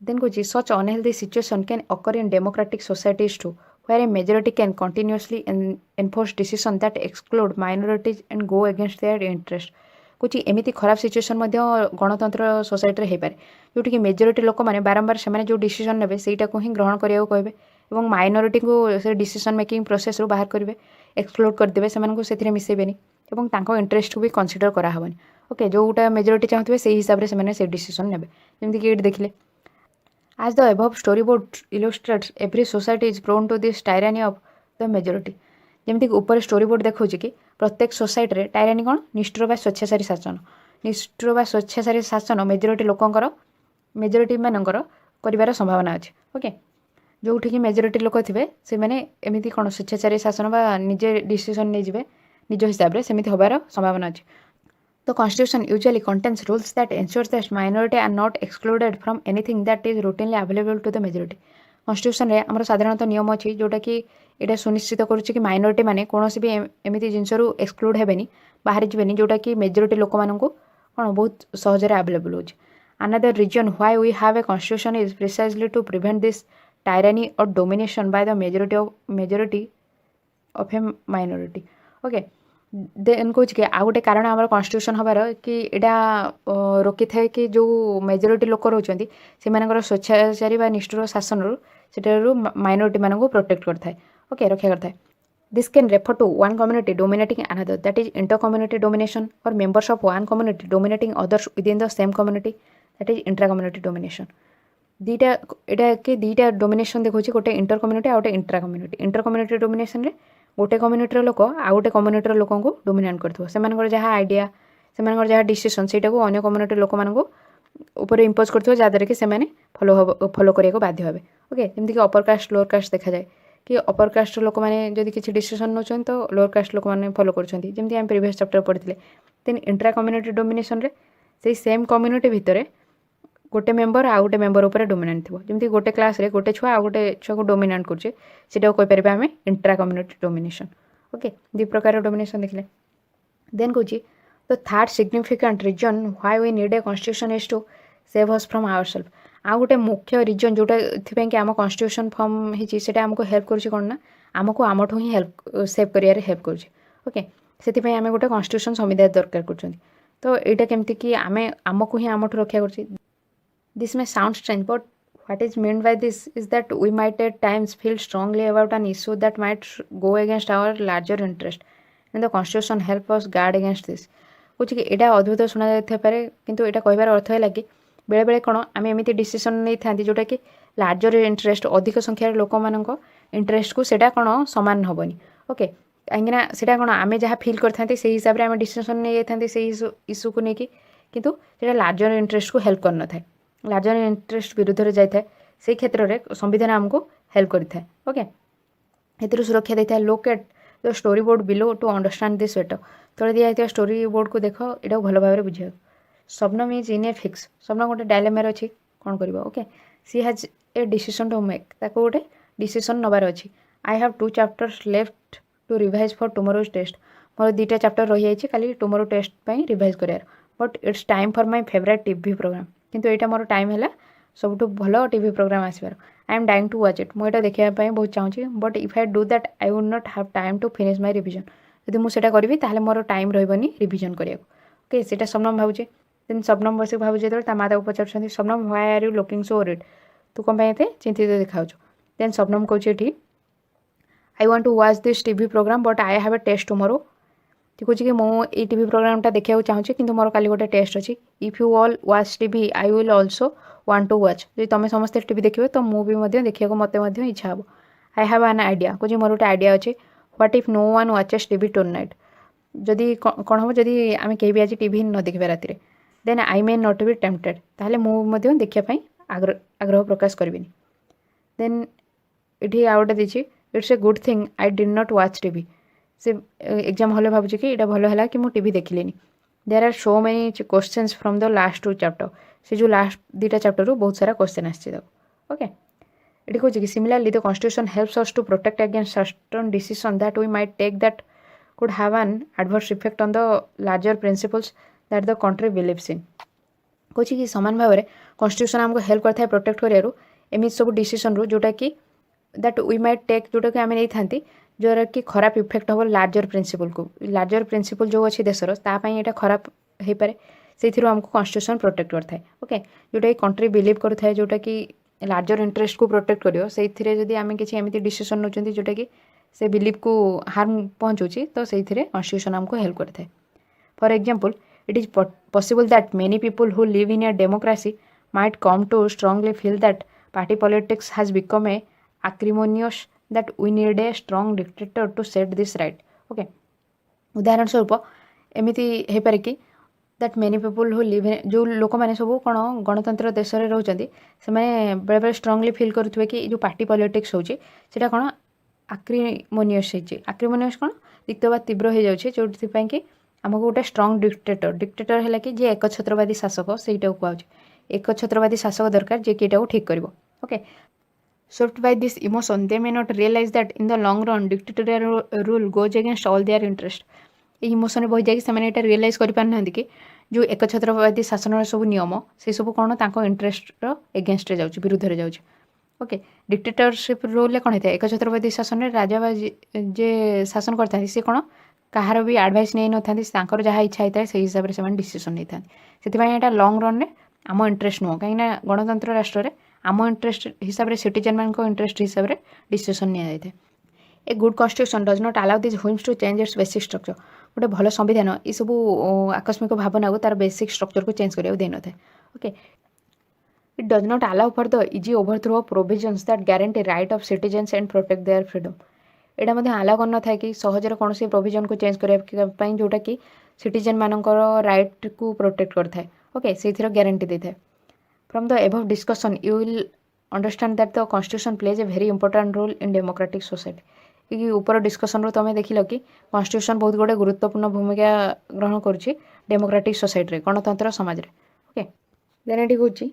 देन कहे such unhealthy situation can occur in democratic societies to where a majority can continuously enforce decisions that exclude minorities and go against their interest कुछ एमती खराब सिचुएसन गणतंत्र सोसाइटी हो पाए जोटि कि मेजोरिटी लोक मैंने बारंबार से जो डिसीजन ने से ही ग्रहण करने को कहे और माइनोरिटी को से डिसीजन मेकिंग प्रोसेस रू बाहर करेंगे एक्सक्लूड करदे से मिसेबेनी और इंटरेस्ट को भी कनसीडर कराहबनी ओके जोटा मेजोरिटी चाहते से हिसाब से डिसीजन ने जमीक ये देखिले As the above storyboard illustrates, every society is prone to this tyranny of the majority. जमीक ऊपर स्टोरीबोर्ड देखा कि प्रत्येक सोसाइटी रे टायरानी कौन निष्ठुर बा स्वेच्छाचारी शासन निष्ठुर बा स्वेच्छाचारी शासन मेजोरिटी लोकंकर मेजोरिटी मानकर कर संभावना अच्छे ओके जो कि मेजोरिटी लोक थे से मैंने एमती कौन स्वेच्छाचारी शासन बा निजे डिसीजन नहीं जाए निज हिसाब से सेमती होबार संभावना अच्छे The Constitution usually contains rules that ensures that minority are not excluded from anything that is routinely available to the majority. Constitution रे हमर साधारणतः नियम अछि जोटा कि एटा सुनिश्चित करूछि कि माइनॉरिटी माने कोनोसी भी एमिति जिंसरु एक्सक्लूड हेबेनी बाहर जिबेनी जोटा कि मेजोरिटी लोक माननको कोन बहुत सहजरे अवेलेबल होछि. Another reason why we have a constitution is precisely to prevent this tyranny or domination by the majority of a minority. Okay. Then कौच कि आउ गोटे कारण आम कन्स्टिट्यूशन हबार कि एटा रोकी थाए कि जो मेजोरिटी लोक रोचंती से स्वेच्छाचारी निष्ठुर शासन सेठारु माइनॉरिटी मानक प्रोटेक्ट करता है ओके रक्षा करता है this can refer to one community dominating another that is inter community domination or members of one community dominating others within the same community that is intra community domination दीटा एटा कि दीटा domination देखो गोटे inter community आ गोटे inter community domination रे गोटे कम्युनिटर लोक आ गोटे कम्युनिटर लोक डोमिनेट करथो सेमानकर जहाँ आइडिया सेमानकर जहाँ डिसीजन सेटा को अन्य कम्युनिटी लोक मानक ऊपर इम्पोज करथो जहाँद्वारा कि सेमाने फॉलो करने को बाध्य हेबे ओके जेमति कि अपर कास्ट लोअर कास्ट देखा जाए कि अपर कास्ट लोक मैंने जदि किसी डिसीजन नौछन तो लोअर कास्ट लोक मैंने फॉलो करछंती जेमति हम प्रीवियस चैप्टर पढ़िथिले देन इंट्रा कम्युनिटी डोमिनेशन रे से सेम कम्युनिटी भितर गोटे मेम्बर आ गोटे मेम्बर उपर डोमिनेंट थी जमी गोटे क्लास रे गोटे छुआ आ गोटे छुआ को डोमिनेट करछे सेटा कहिपर आम इंट्रा कम्युनिटी डोमिनेशन ओके दु प्रकार डोमिनेशन देखले देन कहूँ the third significant reason why we need a constitution is to save us from our self आ गोटे मुख्य रीजन जोटा कि आम कन्स्टिट्यूशन फॉर्म होता आमको हेल्प करना आमको आमठू ही हेल्प सेव कर हेल्प कर ओके से आम गोटे कन्स्टिट्यूशन संविधान दरकार कर तो यहाँ केमती कि आम आमको ही आमठू रक्षा कर This may sound strange, but what is meant by this is that we might at times feel strongly about an issue that might go against our larger interest, and the Constitution help us guard against this. कुछ कि एटा अद्भुत शुणा जाए किंतु एटा कहबार अर्थ है कि बेले बेले कौन आम एमती डिसीजन नहीं था जोटा कि लार्जर इंटरेस्ट अधिक संख्यार लोक मान इंटरेस्ट को सेटा कौन सामान हेनी ओके कहीं सेटा कौन आम जहाँ फिल करते से हिसाब से आम डिसीजन नहीं जाते से इश्यू को लेकिन किंतु लार्जर इंटरेस्ट को हेल्प करन था लार्जर इंटरेस्ट विरुद्ध जाए से क्षेत्र में संविधान आमको हेल्प करता है ओके ए सुरक्षा देता है look at the story board below to understand this better तले दिखाई स्टोरी बोर्ड को देख यहाँ भल भाव बुझे स्वप्नम इज इन ए फिक्स स्वप्न गोटे डायलेमार अच्छी कौन कर okay she has a decision to make ताको गोटे डिसीजन नबार अच्छी I have 2 chapters left to revise for tomorrow's test मोर 2टा चैप्टर रही जाइए खाली टुमोरो टेस्ट पर रिवाइज करार but it's time for my favourite TV programme किंतु यहाँ मोर टाइम है सब भल टीवी प्रोग्राम आसबार I am dying to watch it मुझे देखापी बहुत चाहूँगी but if I do that I would not have time to finish my revision यदि मुझे करी ताहले मोर टाइम रही रिविजन करने ओके से स्वप्नम भावुचे देन स्वप्नम बस भावुचे जो माँ ताको पचार Swapnam why are you looking so worried तू कौन ये चिंतित देखा देन स्वप्नम कौच ये I want to watch this TV programme but I have a test tomorrow ठीक अच्छे कि मुझे टीवी प्रोग्रामटा देखा चाहूँगी कि मोर काली गोटे टेस्ट अच्छी if you all watch TV I will also want to watch जो तुम समस्ते टीवी देखिए तो मुझे देखा मत इच्छा hey I have an idea कुछ मोर गोटे आइडिया अच्छे what if no one watches TV tonight जदि कौन हम जदि आम कहीं भी आज टीवी न देखा राति then I may not be tempted ताहले मुझे देखापी आग्रह प्रकाश करी देन ये आउ गोटे देती it's a good thing I did not watch TV से एग्जाम हल भावुँ कि यहाँ भल है कि मुझे टीवी देखिली there are so many questions from the last 2 chapter से जो लास्ट 2टा चैप्टर बहुत सारा क्वेश्चन आसी ओके ये कहूँ कि similarly the constitution helps us to protect against certain decision that we might take that could have an adverse effect on the larger principles that the country believes in कहूँ कि सामान भाव में constitution आमको help करता है protect करूँ एमती सब डिसीजन रू जोटा कि दैट वी माइट टेक जोटा कि आम नहीं था जोरा कि खराब इफेक्ट हम लार्जर प्रिंसिपल को लार्जर प्रिंसिपल जो अच्छी देशर यहाँ खराब हो पाए से आमको कन्स्टिट्यूशन प्रोटेक्ट करता है ओके जोटा कि कंट्री बिलीव करुए जोटा कि लार्जर इंटरेस्ट को प्रोटेक्ट करियो से जदि आम किसी एमती डिसीजन नौ जोटा कि से बिलीव को हार्म पहुँचाऊँगी तो से कन्स्टिट्यूशन आमको हेल्प करता है for example it is possible that many people who live in a democracy might come to strongly feel that party politics has become a acrimonious that we need a strong dictator to set this right okay उदाहरण स्वरूप एमती हो पारे कि that many people who live जो लोक मैंने सब कौन गणतंत्र देश में रोचे से बेले बेले स्ट्रांगली फिल करुवे कि जो पार्टी पॉलिटिक्स होची सेटा कौन आक्रिमोनियस आक्रिमोनियस कौन दिक्तवा तीव्र हो जाए जो कि आमको गोटे स्ट्रांग डिक्टेटर है कि जे एकछत्रवादी शासक से कहूँ एकछत्रवादी शासक दरकार जे कि ठीक कर okay Swept by this emotion, they may not realize that in the long run, dictatorial rule goes against all their interest. ये इमोशन में बही जाकि से रियलाइज करें कि जो एकछत्रवादी शासन सब नियम से सब कौन इंटरेस्ट एगेन्स्ट जाऊँच विरुद्ध जाऊँच ओके डिक्टेटरशिप रूल कौन होता है एकछत्रवादी शासन में राजा जे शासन करता सी कौन କାହାର ବି ଆଡ଼ଭାଇସ୍ ନେଇନଥାନ୍ତି, ତାଙ୍କର ଯାହା ଇଚ୍ଛା ହେଇଥାଏ ସେଇ ହିସାବରେ ସେମାନେ ଡିସିସନ୍ ନେଇଥାନ୍ତି। ସେଥିପାଇଁ ଏଇଟା ଲଙ୍ଗ୍ ରନ୍ରେ ଆମ ଇଣ୍ଟରେଷ୍ଟ ନୁହଁ, କାହିଁକିନା ଗଣତନ୍ତ୍ର ରାଷ୍ଟ୍ରରେ ଆମ ଇଣ୍ଟରେଷ୍ଟ ହିସାବରେ ସିଟିଜେନ୍ମାନଙ୍କ ଇଣ୍ଟରେଷ୍ଟ ହିସାବରେ ଡିସିସନ୍ ନିଆଯାଇଥାଏ। A good constitution does not allow this whims to change its basic structure. ଗୋଟେ ଭଲ ସମ୍ବିଧାନ ଏସବୁ ଆକସ୍ମିକ ଭାବନାକୁ ତାର ବେସିକ୍ ଷ୍ଟ୍ରକ୍ଚରକୁ ଚେଞ୍ଜ କରିବାକୁ ଦେଇନଥାଏ। Okay, it does not allow for the easy overthrow of provisions that guarantee right of citizens and protect their freedom. ଏଇଟା ମଧ୍ୟ ଆଲାଉ କରିନଥାଏ କି ସହଜରେ କୌଣସି ପ୍ରୋଭିଜନକୁ ଚେଞ୍ଜ କରିବା ପାଇଁ ଯେଉଁଟାକି ସିଟିଜେନ୍ ମାନଙ୍କର ରାଇଟ୍କୁ ପ୍ରୋଟେକ୍ଟ କରିଥାଏ। ଓକେ, ସେଇଥିର ଗ୍ୟାରେଣ୍ଟି ଦେଇଥାଏ। From the above discussion you will understand that the constitution plays a very important role in democratic society. ये ऊपर डिस्कसन तुम देखिल कि कन्स्टिट्यूशन बहुत गुड़े गुरुत्वपूर्ण भूमिका ग्रहण करुच्ची डेमोक्रेटिक सोसाइटी गणतंत्र समाज रे। ओके, देन एटी कहूँ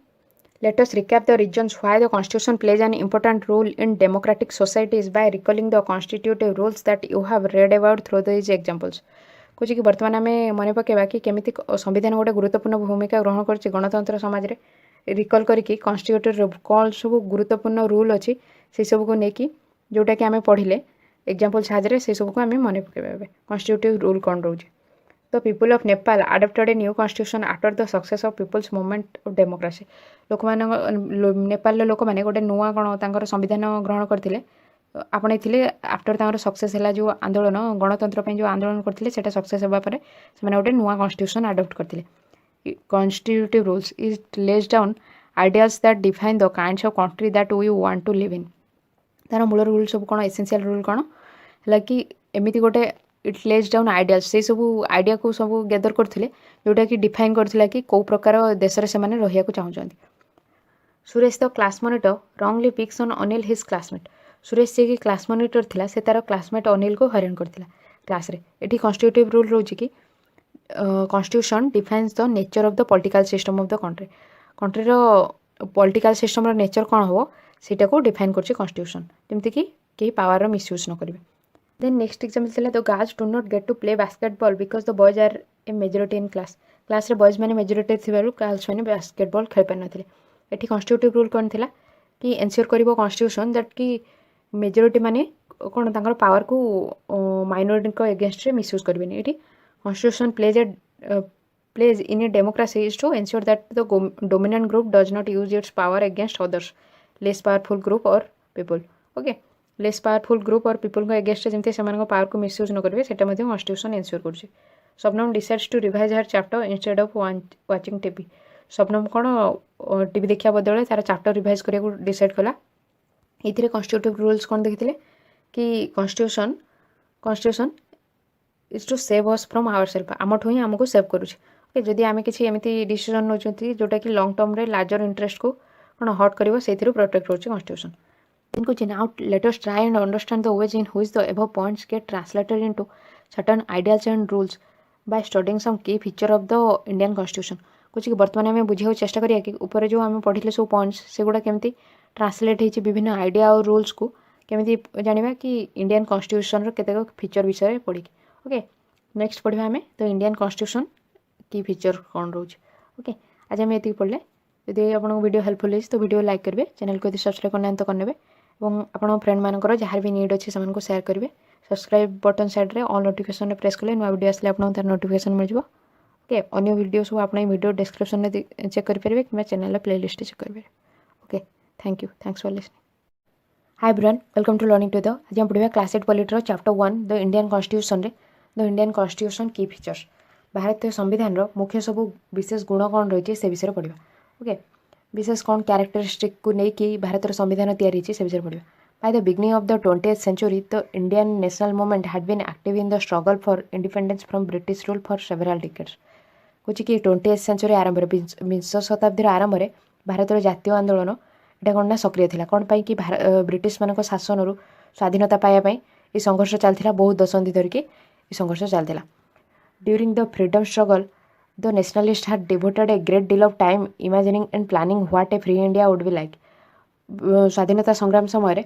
let us recap the reasons why the constitution plays an important role in democratic societies by recalling the constitutive rules that you have read about through this examples. कुछ कि वर्तमान आम मन पकेबा कि केमिति संविधान गोटे गुरुत्वपूर्ण भूमिका ग्रहण करुच्ची गणतंत्र समाज रे। रिकल करके कन्स्टिट्यूटिव कौन सब गुरुत्वपूर्ण रूल अच्छी से सब को लेकिन जोटा कि आम पढ़िले एग्जाम्पल साहाଯ୍ୟରେ से सबको आम मन पकेबा। कन्स्टिट्यूटिव रूल कौन रोचे? The people of Nepal adopted a new constitution after the success of people's movement of democracy. लोक नेपाल लोक मैंने गोटे नुआ कौन संविधान ग्रहण करते आपणे आफ्टर तांकर सक्सेस है जो आंदोलन गणतंत्र जो आंदोलन करते सक्सेस होगापर से गोटे नुआ कन्स्टिट्यूशन आडप्ट करते। Constitutive rules is lays down ideals that define the kinds of country that we want to live in. तार मूल रूल सब कौन एसेंशियल रूल कौन है कि एमती गोटे इट लेज डाउन आइडियाल्स से सब आइडिया को सब गैदर करते जोटा कि डिफाइन करथिला कि कौ प्रकार देश रे सेमाने रहिया को चाहूचंती। Suresh the class monitor wrongly picks on Anil his classmate. Suresh जे कि क्लास मॉनिटर थिला से तार क्लासमेट अनिल को हैरान करथिला क्लास रे। एठी कन्स्टिट्यूटिव रूल रोची कि constitution defines the nature of the political system of the country. Country रो पॉलिटिकल सिस्टम रो नेचर कौन हो सेटा को डिफाइन करछि कन्स्टिट्यूशन, जेमति कि कई पावर रो मिसयूज न करिवे। देन नेक्स्ट एग्जांपल थिला the girls do not get to play basketball because the boys are a majority in class. Class रे बॉयज माने मेजॉरिटी थिबारु गर्ल्स माने बास्केटबॉल खेल पाइ नथिले। एठी कन्स्टिट्यूटिव रूल कौन थिला कि एनश्योर करिवो कन्स्टिट्यूशन दैट कि मेजॉरिटी माने कोन तांकर पावर को माइनॉरिटी को अगेंस्ट रे मिसयूज करबेनी। एठी constitution plays in a democracy is to ensure that the dominant group does not use its power against others, less powerful group or people. Okay, less powerful group or people को against जमते समान को power को misuse न करिवे सेटा मध्ये constitution ensure करछि। Shabnam decides to revise her chapter instead of watching TV. Shabnam cone TV देखिया बदले तार चैप्टर रिवाइज करिया को डिसाइड कला। एथिरे कन्स्टिट्यूटिव रूल्स कोन देखिथिले कि constitution is to save us from ourself. आमठो ही हमको सेव करूछि। जदि आम किसी एमती डिसीजन नौ जोटा कि लंग टर्म रे लार्जर इंटरेस्ट को कौन हर्ट कर प्रोटेक्ट करुच्ची कन्स्टिट्यूशन। इनको now let us try and understand the ways in which the above points get translated into certain ideals and rules by studying some key feature of the Indian constitution. कुछ कि वर्तमान आम बुझा चेष्टा करिया कि ऊपर जो आम पढ़िले सब पॉइंट्स से गुड़ा केमती ट्रांसलेट होती विभिन्न आइडिया और रूल्स को केमती जानिबा कि इंडियन कन्स्टिट्यूशन रो केतेक फीचर विषय पढ़ी। ओके, नेक्स्ट पढ़िबा आमे द इंडियन कन्स्टिट्यूशन की फीचर कौन रोज। ओके, आज आम ये पढ़ले। यदि आपको वीडियो हेल्पफुल हो तो वीडियो लाइक करेंगे, चैनल को यदि सब्सक्राइब करना तो करने और आपन फ्रेंड मानकर जहाँ भी नीड अच्छे से शेयर करेंगे। सब्सक्राइब बटन साइड रे ऑल नोटिफिकेशन प्रेस कले नुआ वीडियो आसले आपको तार नोटिफिकेशन मिल जाए। ओके, अन्य वीडियो सब आप वीडियो डिस्क्रिप्शन में चेक करेंगे कि चैनल प्लेलिस्ट चेक करेंगे। Okay, thank you, thanks for listening. Hi everyone, welcome to learning together. आज हम पढ़िया class 8 polity chapter 1 the Indian constitution रे the Indian constitution key features. भारतीय संविधान रो मुख्य सब विशेष गुण कौन रही से विषय पढ़ा। ओके, विशेष कौन क्यारेक्टरिस्टिक को लेकिन भारत संविधान तैयारी से विषय पढ़ा। By the beginning of the 20th century the Indian national movement had been active in the struggle for independence from British rule for several decades. कुछ कि 20th century आरंभ विंश शताब्दी आरंभ में भारत जातीय आंदोलन यहाँ कौन ना सक्रिय था कौन पाई कि ब्रिटिश मान शासन स्वाधीनता पाइबापी ये संघर्ष चलता बहुत दशंधि धरिकी ये संघर्ष चलता। During the freedom struggle, the nationalists had devoted a great deal of time imagining and planning what a free India would be like. स्वाधीनता संग्राम समय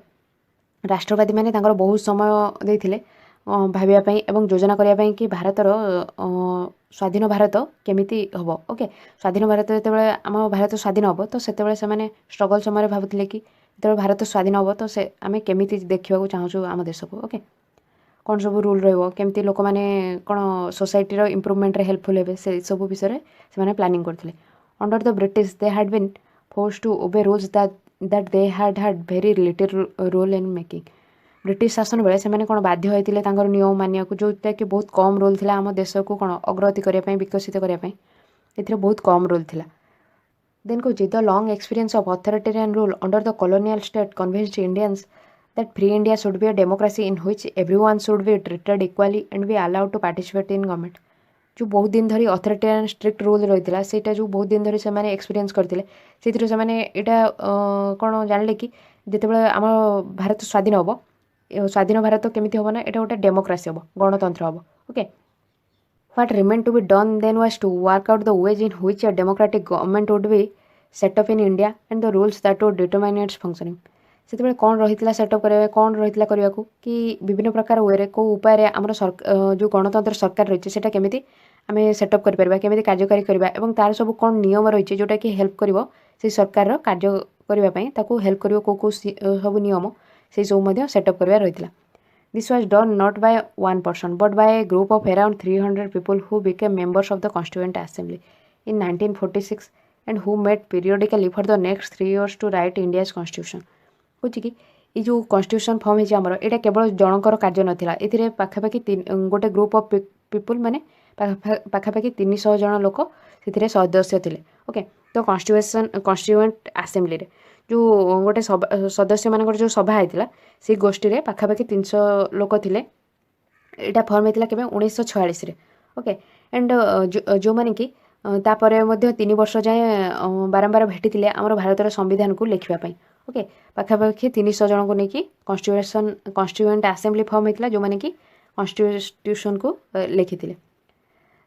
राष्ट्रवादी मैंने बहुत समय देते भावियापी एवं योजना करने कि भारतर स्वाधीन भारत केमिति हम। ओके, स्वाधीन भारत जो आम भारत स्वाधीन हम तो से स्ट्रगल समय भावुले कि जो भारत स्वाधीन हम तो से आम केमिति देखा चाहूँ आम देश को। ओके, कौन सब रूल रमती लोक मैंने कौन सोसाइटीर इम्प्रुवमेंट हेल्पफुल हे से सब विषय से प्लानिंग करते under the British they had been force to obey rules that they had very little role in making British शासन बेले से कौन बाध्य होते नियम मानिया जोटा कि बहुत कम रोल था आम देश को कौन अग्रगति करने विकसित करने ए बहुत कम रोल था देन कौच the long experience of authoritarian rule under the colonial state convinced Indians that free India should be a democracy in which everyone should be treated equally and be allowed to participate in government. जो बहुत दिन धरी authoritarian strict rule रही है सेटा जो बहुत दिन धरी से एक्सपीरियंस करते से कौन जानले कि जितेबाला आम भारत स्वाधीन हम स्वाधीन भारत केमी हम ना यहाँ गोटे डेमोक्रेसी हम गणतंत्र हम okay what remain to be done then was to work out the ways in which a democratic government would be set up in India and the rules that would determine its functioning से कौन रही setup करने कौन रही करने को कि विभिन्न प्रकार वे कौ उपाय आम जो गणतंत्र सरकार रही है केमी आम सेटअप करें कार्यकारी करवा और तार सब कौन नियम रही है जोटा कि हेल्प कर सरकार कार्य करने हेल्प कर सब नियम से सब सेटअप करवा रही है this was done not by one person but by a group of around 300 people who became members of the constituent assembly in 1946 and who met periodically for the next 3 years to write India's constitution कौच कि जो constitution form है आमर यहाँ केवल जनकर कार्य नाला ये पाखापाखि गोटे ग्रुप ऑफ पीपल माने पाखापाखि 300 जन लोक से सदस्य थे ओके तो कॉन्स्टिट्यूएंट असेंबली जो गोटे सदस्य मान जो सभा होता से गोष्ठी में पाखापाखि 300 लोक थे यहाँ फर्म होता के 1946 ओके एंड जो मैंने कि तापर 3 वर्ष जाए बारंबार भेटी आम भारतर संविधान को लिखापी ओके पाखापाखि 300 जन को लेकिन कॉन्स्टिट्यूएंट असेंबली फॉर्म होता जो मैंने कि कॉन्स्टिट्यूशन को लिखी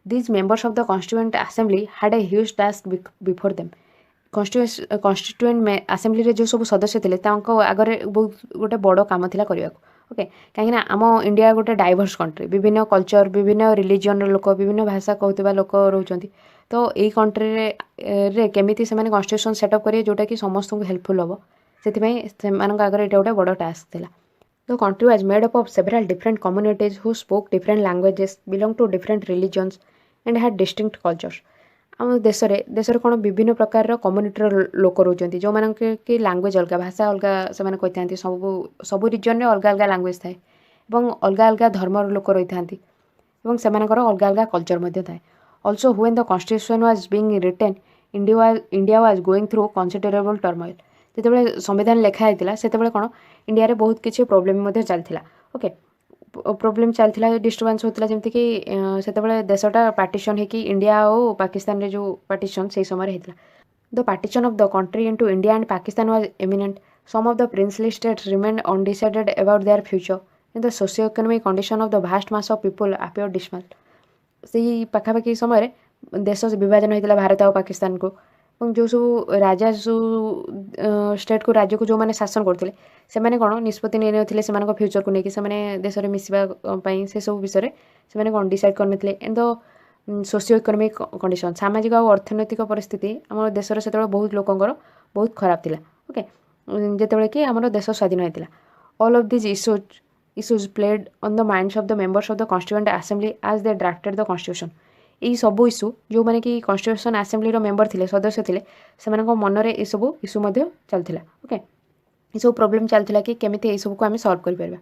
these members of the constituent assembly had a huge task before them constituent assembly जो सब सदस्य थे आगे बहुत गोटे बड़ कम था करने ओके कहीं आम इंडिया गोटे डाइवर्स कंट्री विभिन्न कल्चर विभिन्न रिलीजन लोक विभिन्न भाषा कहूबा लोक रोच तो यही कंट्री केमी से कॉन्स्टिट्यूशन सेटअप करेंगे जोटा कि समस्त को हेल्पफुल हम से आगे ये गोटे बड़ टास्क था the country was made up of several different communities who spoke different languages belong to different religions and had distinct cultures आम देश कौन विभिन्न प्रकार कम्युनिटीर लोक रोचते जो मान कि लैंग्वेज अलग भाषा अलग से कही था सब रिजन में अलग अलग लैंग्वेज थाए अलग अलग धर्मर लोक रही था से अलग अलग कल्चर थाए also when the constitution was being written India was going through considerable turmoil जिते संविधान लिखाई से कौन इंडिया रे बहुत किसी प्रोब्लेम चलता ओके प्रोब्लेम चलता डिस्टर्बांस होता जमीक से देशटा पार्टीशन हो इंडिया और पाकिस्तान रे जो पार्टीशन से समय होता the partition of the country into India and Pakistan was imminent some of the princely states remain undecided about their future in the socio economic condition of the vast mass of people appear dismal से पाखापाखि समय देश विभाजन होता भारत और पाकिस्तान को जो सब राजा जो स्टेट को राज्य को जो मैंने शासन करते से कौन निष्पत्ति नहीं से फ्यूचर को लेकिन देश में मिसवाई से सब विषय से कौन डिसाइड करते and the socio economic condition सामाजिक और अर्थनैतिक परिस्थिति आम देश से बहुत लोकंर बहुत खराब थी ओके जिते कि आम देश स्वाधीन होता all of this issues played on the minds of the members of the constituent assembly as they drafted the constitution यही सब इश्यू जो मैंने कि कॉन्स्टिट्यूशन असेंबली मेंबर थे सदस्य थे से मन में सब इश्यू चलता ओके ये सब प्रोब्लेम चलता कि केमी सब को आम सल्व कर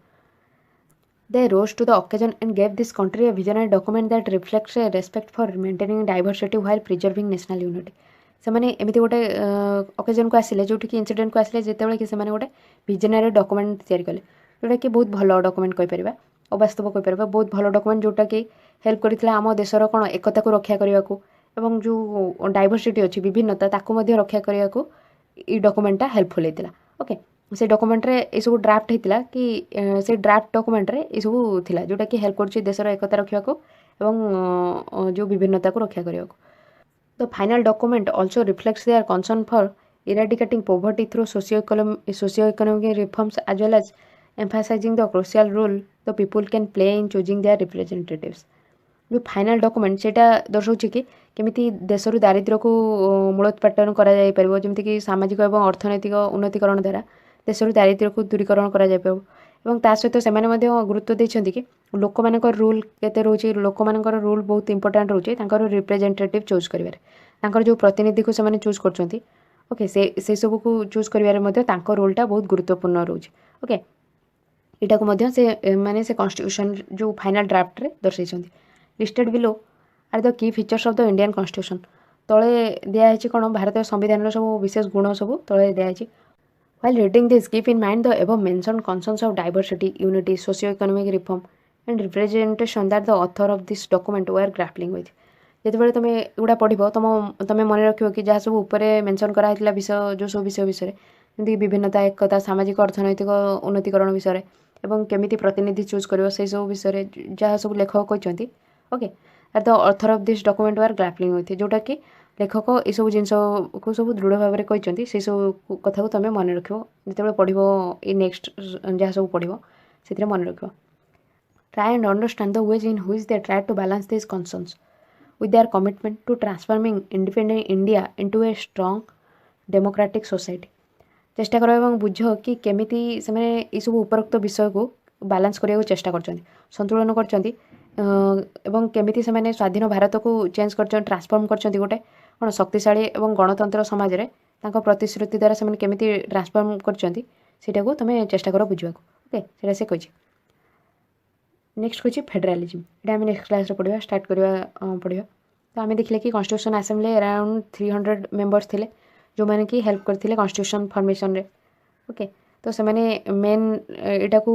they rose to the occasion and gave this country a visionary document that reflects a respect for maintaining diversity while preserving national unity से एमती गोटे ओकेजन को आसिले जो इंसिडेंट को आसिले जिते कि गोटे विजनरी डॉक्यूमेंट तैयारी कले जोटा कि बहुत भल डॉक्यूमेंट कहीपर अवास्तव कहीपर बहुत भल डॉक्यूमेंट जोटा कि हेल्प करता आम देशर कौन एकता को रक्षा करने को एवं जो डाइवर्सिटी अच्छी विभिन्नता रक्षा करने को ये डॉक्यूमेंटा हेल्पफुल होता ओके से डॉक्यूमेंट रे ये सब ड्राफ्ट होता कि से ड्राफ्ट डॉक्यूमेंट रे ये सब थिला जोटा कि हेल्प कर देशर एकता रक्षा को एवं जो विभिन्नता को रक्षा करने को the final document also reflects their concern for eradicating poverty through socio economic reforms as well as emphasizing the crucial role the people can play in choosing their representatives जो फाइनल डॉक्यूमेंट से दर्शाऊँ कि केमी देश दारिद्र्य को मूलोत्पाटन कर सामाजिक और अर्थनैतिक उन्नतिकरण द्वारा देश दारिद्र्य को दूरीकरण कर ଏବଂ ତା ସହିତ ସେମାନେ ମଧ୍ୟ ଗୁରୁତ୍ୱ ଦେଇଛନ୍ତି କି ଲୋକମାନଙ୍କର ରୁଲ୍ କେତେ ରହୁଛି, ଲୋକମାନଙ୍କର ରୁଲ୍ ବହୁତ ଇମ୍ପୋର୍ଟାଣ୍ଟ ରହୁଛି ତାଙ୍କର ରିପ୍ରେଜେଣ୍ଟେଟିଭ୍ ଚୁଜ୍ କରିବାରେ, ତାଙ୍କର ଯେଉଁ ପ୍ରତିନିଧିକୁ ସେମାନେ ଚୁଜ୍ କରୁଛନ୍ତି ଓକେ, ସେସବୁକୁ ଚୁଜ୍ କରିବାରେ ମଧ୍ୟ ତାଙ୍କ ରୋଲ୍ଟା ବହୁତ ଗୁରୁତ୍ୱପୂର୍ଣ୍ଣ ରହୁଛି। ଓକେ, ଏଇଟାକୁ ମଧ୍ୟ ମାନେ ସେ କନଷ୍ଟିଟ୍ୟୁସନ୍ ଯେଉଁ ଫାଇନାଲ୍ ଡ୍ରାଫ୍ଟରେ ଦର୍ଶାଇଛନ୍ତି। ଲିଷ୍ଟେଡ୍ ବିଲୋ ଆର୍ ଦ କି features of the Indian constitution. ତଳେ ଦିଆହେଇଛି କ'ଣ ଭାରତୀୟ ସମ୍ବିଧାନର ସବୁ ବିଶେଷ ଗୁଣ ସବୁ ତଳେ ଦିଆହେଇଛି। While reading this, keep in mind the above mentioned concerns of diversity, unity, socio-economic reform and representation that the author of this document were grappling with. ଯେତେବେଳେ ତୁମେ ଏଗୁଡ଼ା ପଢ଼ିବ ତୁମେ ମନେ ରଖିବ କି ଯାହା ସବୁ ଉପରେ ମେନସନ୍ କରାହେଇଥିଲା ବିଷୟ, ଯେଉଁ ସବୁ ବିଷୟ ବିଷୟରେ, ଯେମିତିକି ବିଭିନ୍ନତା, ଏକତା, ସାମାଜିକ ଅର୍ଥନୈତିକ ଉନ୍ନତିକରଣ ବିଷୟରେ ଏବଂ କେମିତି ପ୍ରତିନିଧି ଚୁଜ୍ କରିବ ସେହିସବୁ ବିଷୟରେ ଯାହା ସବୁ ଲେଖକ କହିଛନ୍ତି। Okay, at the author of this document were grappling with, ଯେଉଁଟାକି ଲେଖକ ଏସବୁ ଜିନିଷକୁ ସବୁ ଦୃଢ଼ ଭାବରେ କହିଛନ୍ତି, ସେସବୁ କଥାକୁ ତୁମେ ମନେ ରଖିବ ଯେତେବେଳେ ପଢ଼ିବ, ଏଇ ନେକ୍ସଟ ଯାହା ସବୁ ପଢ଼ିବ ସେଥିରେ ମନେ ରଖିବ। Try and understand the ways in which they try to balance this concerns with their commitment to transforming independent India into a strong democratic society। ଚେଷ୍ଟା କର ଏବଂ ବୁଝ କି କେମିତି ସେମାନେ ଏସବୁ ଉପରୋକ୍ତ ବିଷୟକୁ ବାଲାନ୍ସ କରିବାକୁ ଚେଷ୍ଟା କରିଛନ୍ତି, ସନ୍ତୁଳନ କରିଛନ୍ତି ଏବଂ କେମିତି ସେମାନେ ସ୍ୱାଧୀନ ଭାରତକୁ ଚେଞ୍ଜ କରିଛନ୍ତି, ଟ୍ରାନ୍ସଫର୍ମ କରିଛନ୍ତି ଗୋଟେ କ'ଣ ଶକ୍ତିଶାଳୀ ଏବଂ ଗଣତନ୍ତ୍ର ସମାଜରେ ତାଙ୍କ ପ୍ରତିଶ୍ରୁତି ଦ୍ୱାରା ସେମାନେ କେମିତି ଟ୍ରାନ୍ସଫର୍ମ କରିଛନ୍ତି ସେଇଟାକୁ ତୁମେ ଚେଷ୍ଟା କର ବୁଝିବାକୁ। ଓକେ, ସେଇଟା ସେ କହିଛି। ନେକ୍ସଟ ହେଉଛି ଫେଡେରାଲିଜିମ୍। ଏଇଟା ଆମେ ନେକ୍ସଟ କ୍ଲାସ୍ରେ ପଢ଼ିବା, ଷ୍ଟାର୍ଟ କରିବା ପଢ଼ିବା। ତ ଆମେ ଦେଖିଲେ କି କନଷ୍ଟିଟ୍ୟୁସନ୍ ଆସେମ୍ବଲି ଆରାଉଣ୍ଡ 300 ମେମ୍ବର୍ସ ଥିଲେ ଯେଉଁମାନେ କି ହେଲ୍ପ କରିଥିଲେ କନଷ୍ଟିଟ୍ୟୁସନ୍ ଫର୍ମେସନ୍ରେ। ଓକେ, ତ ସେମାନେ ମେନ୍ ଏଇଟାକୁ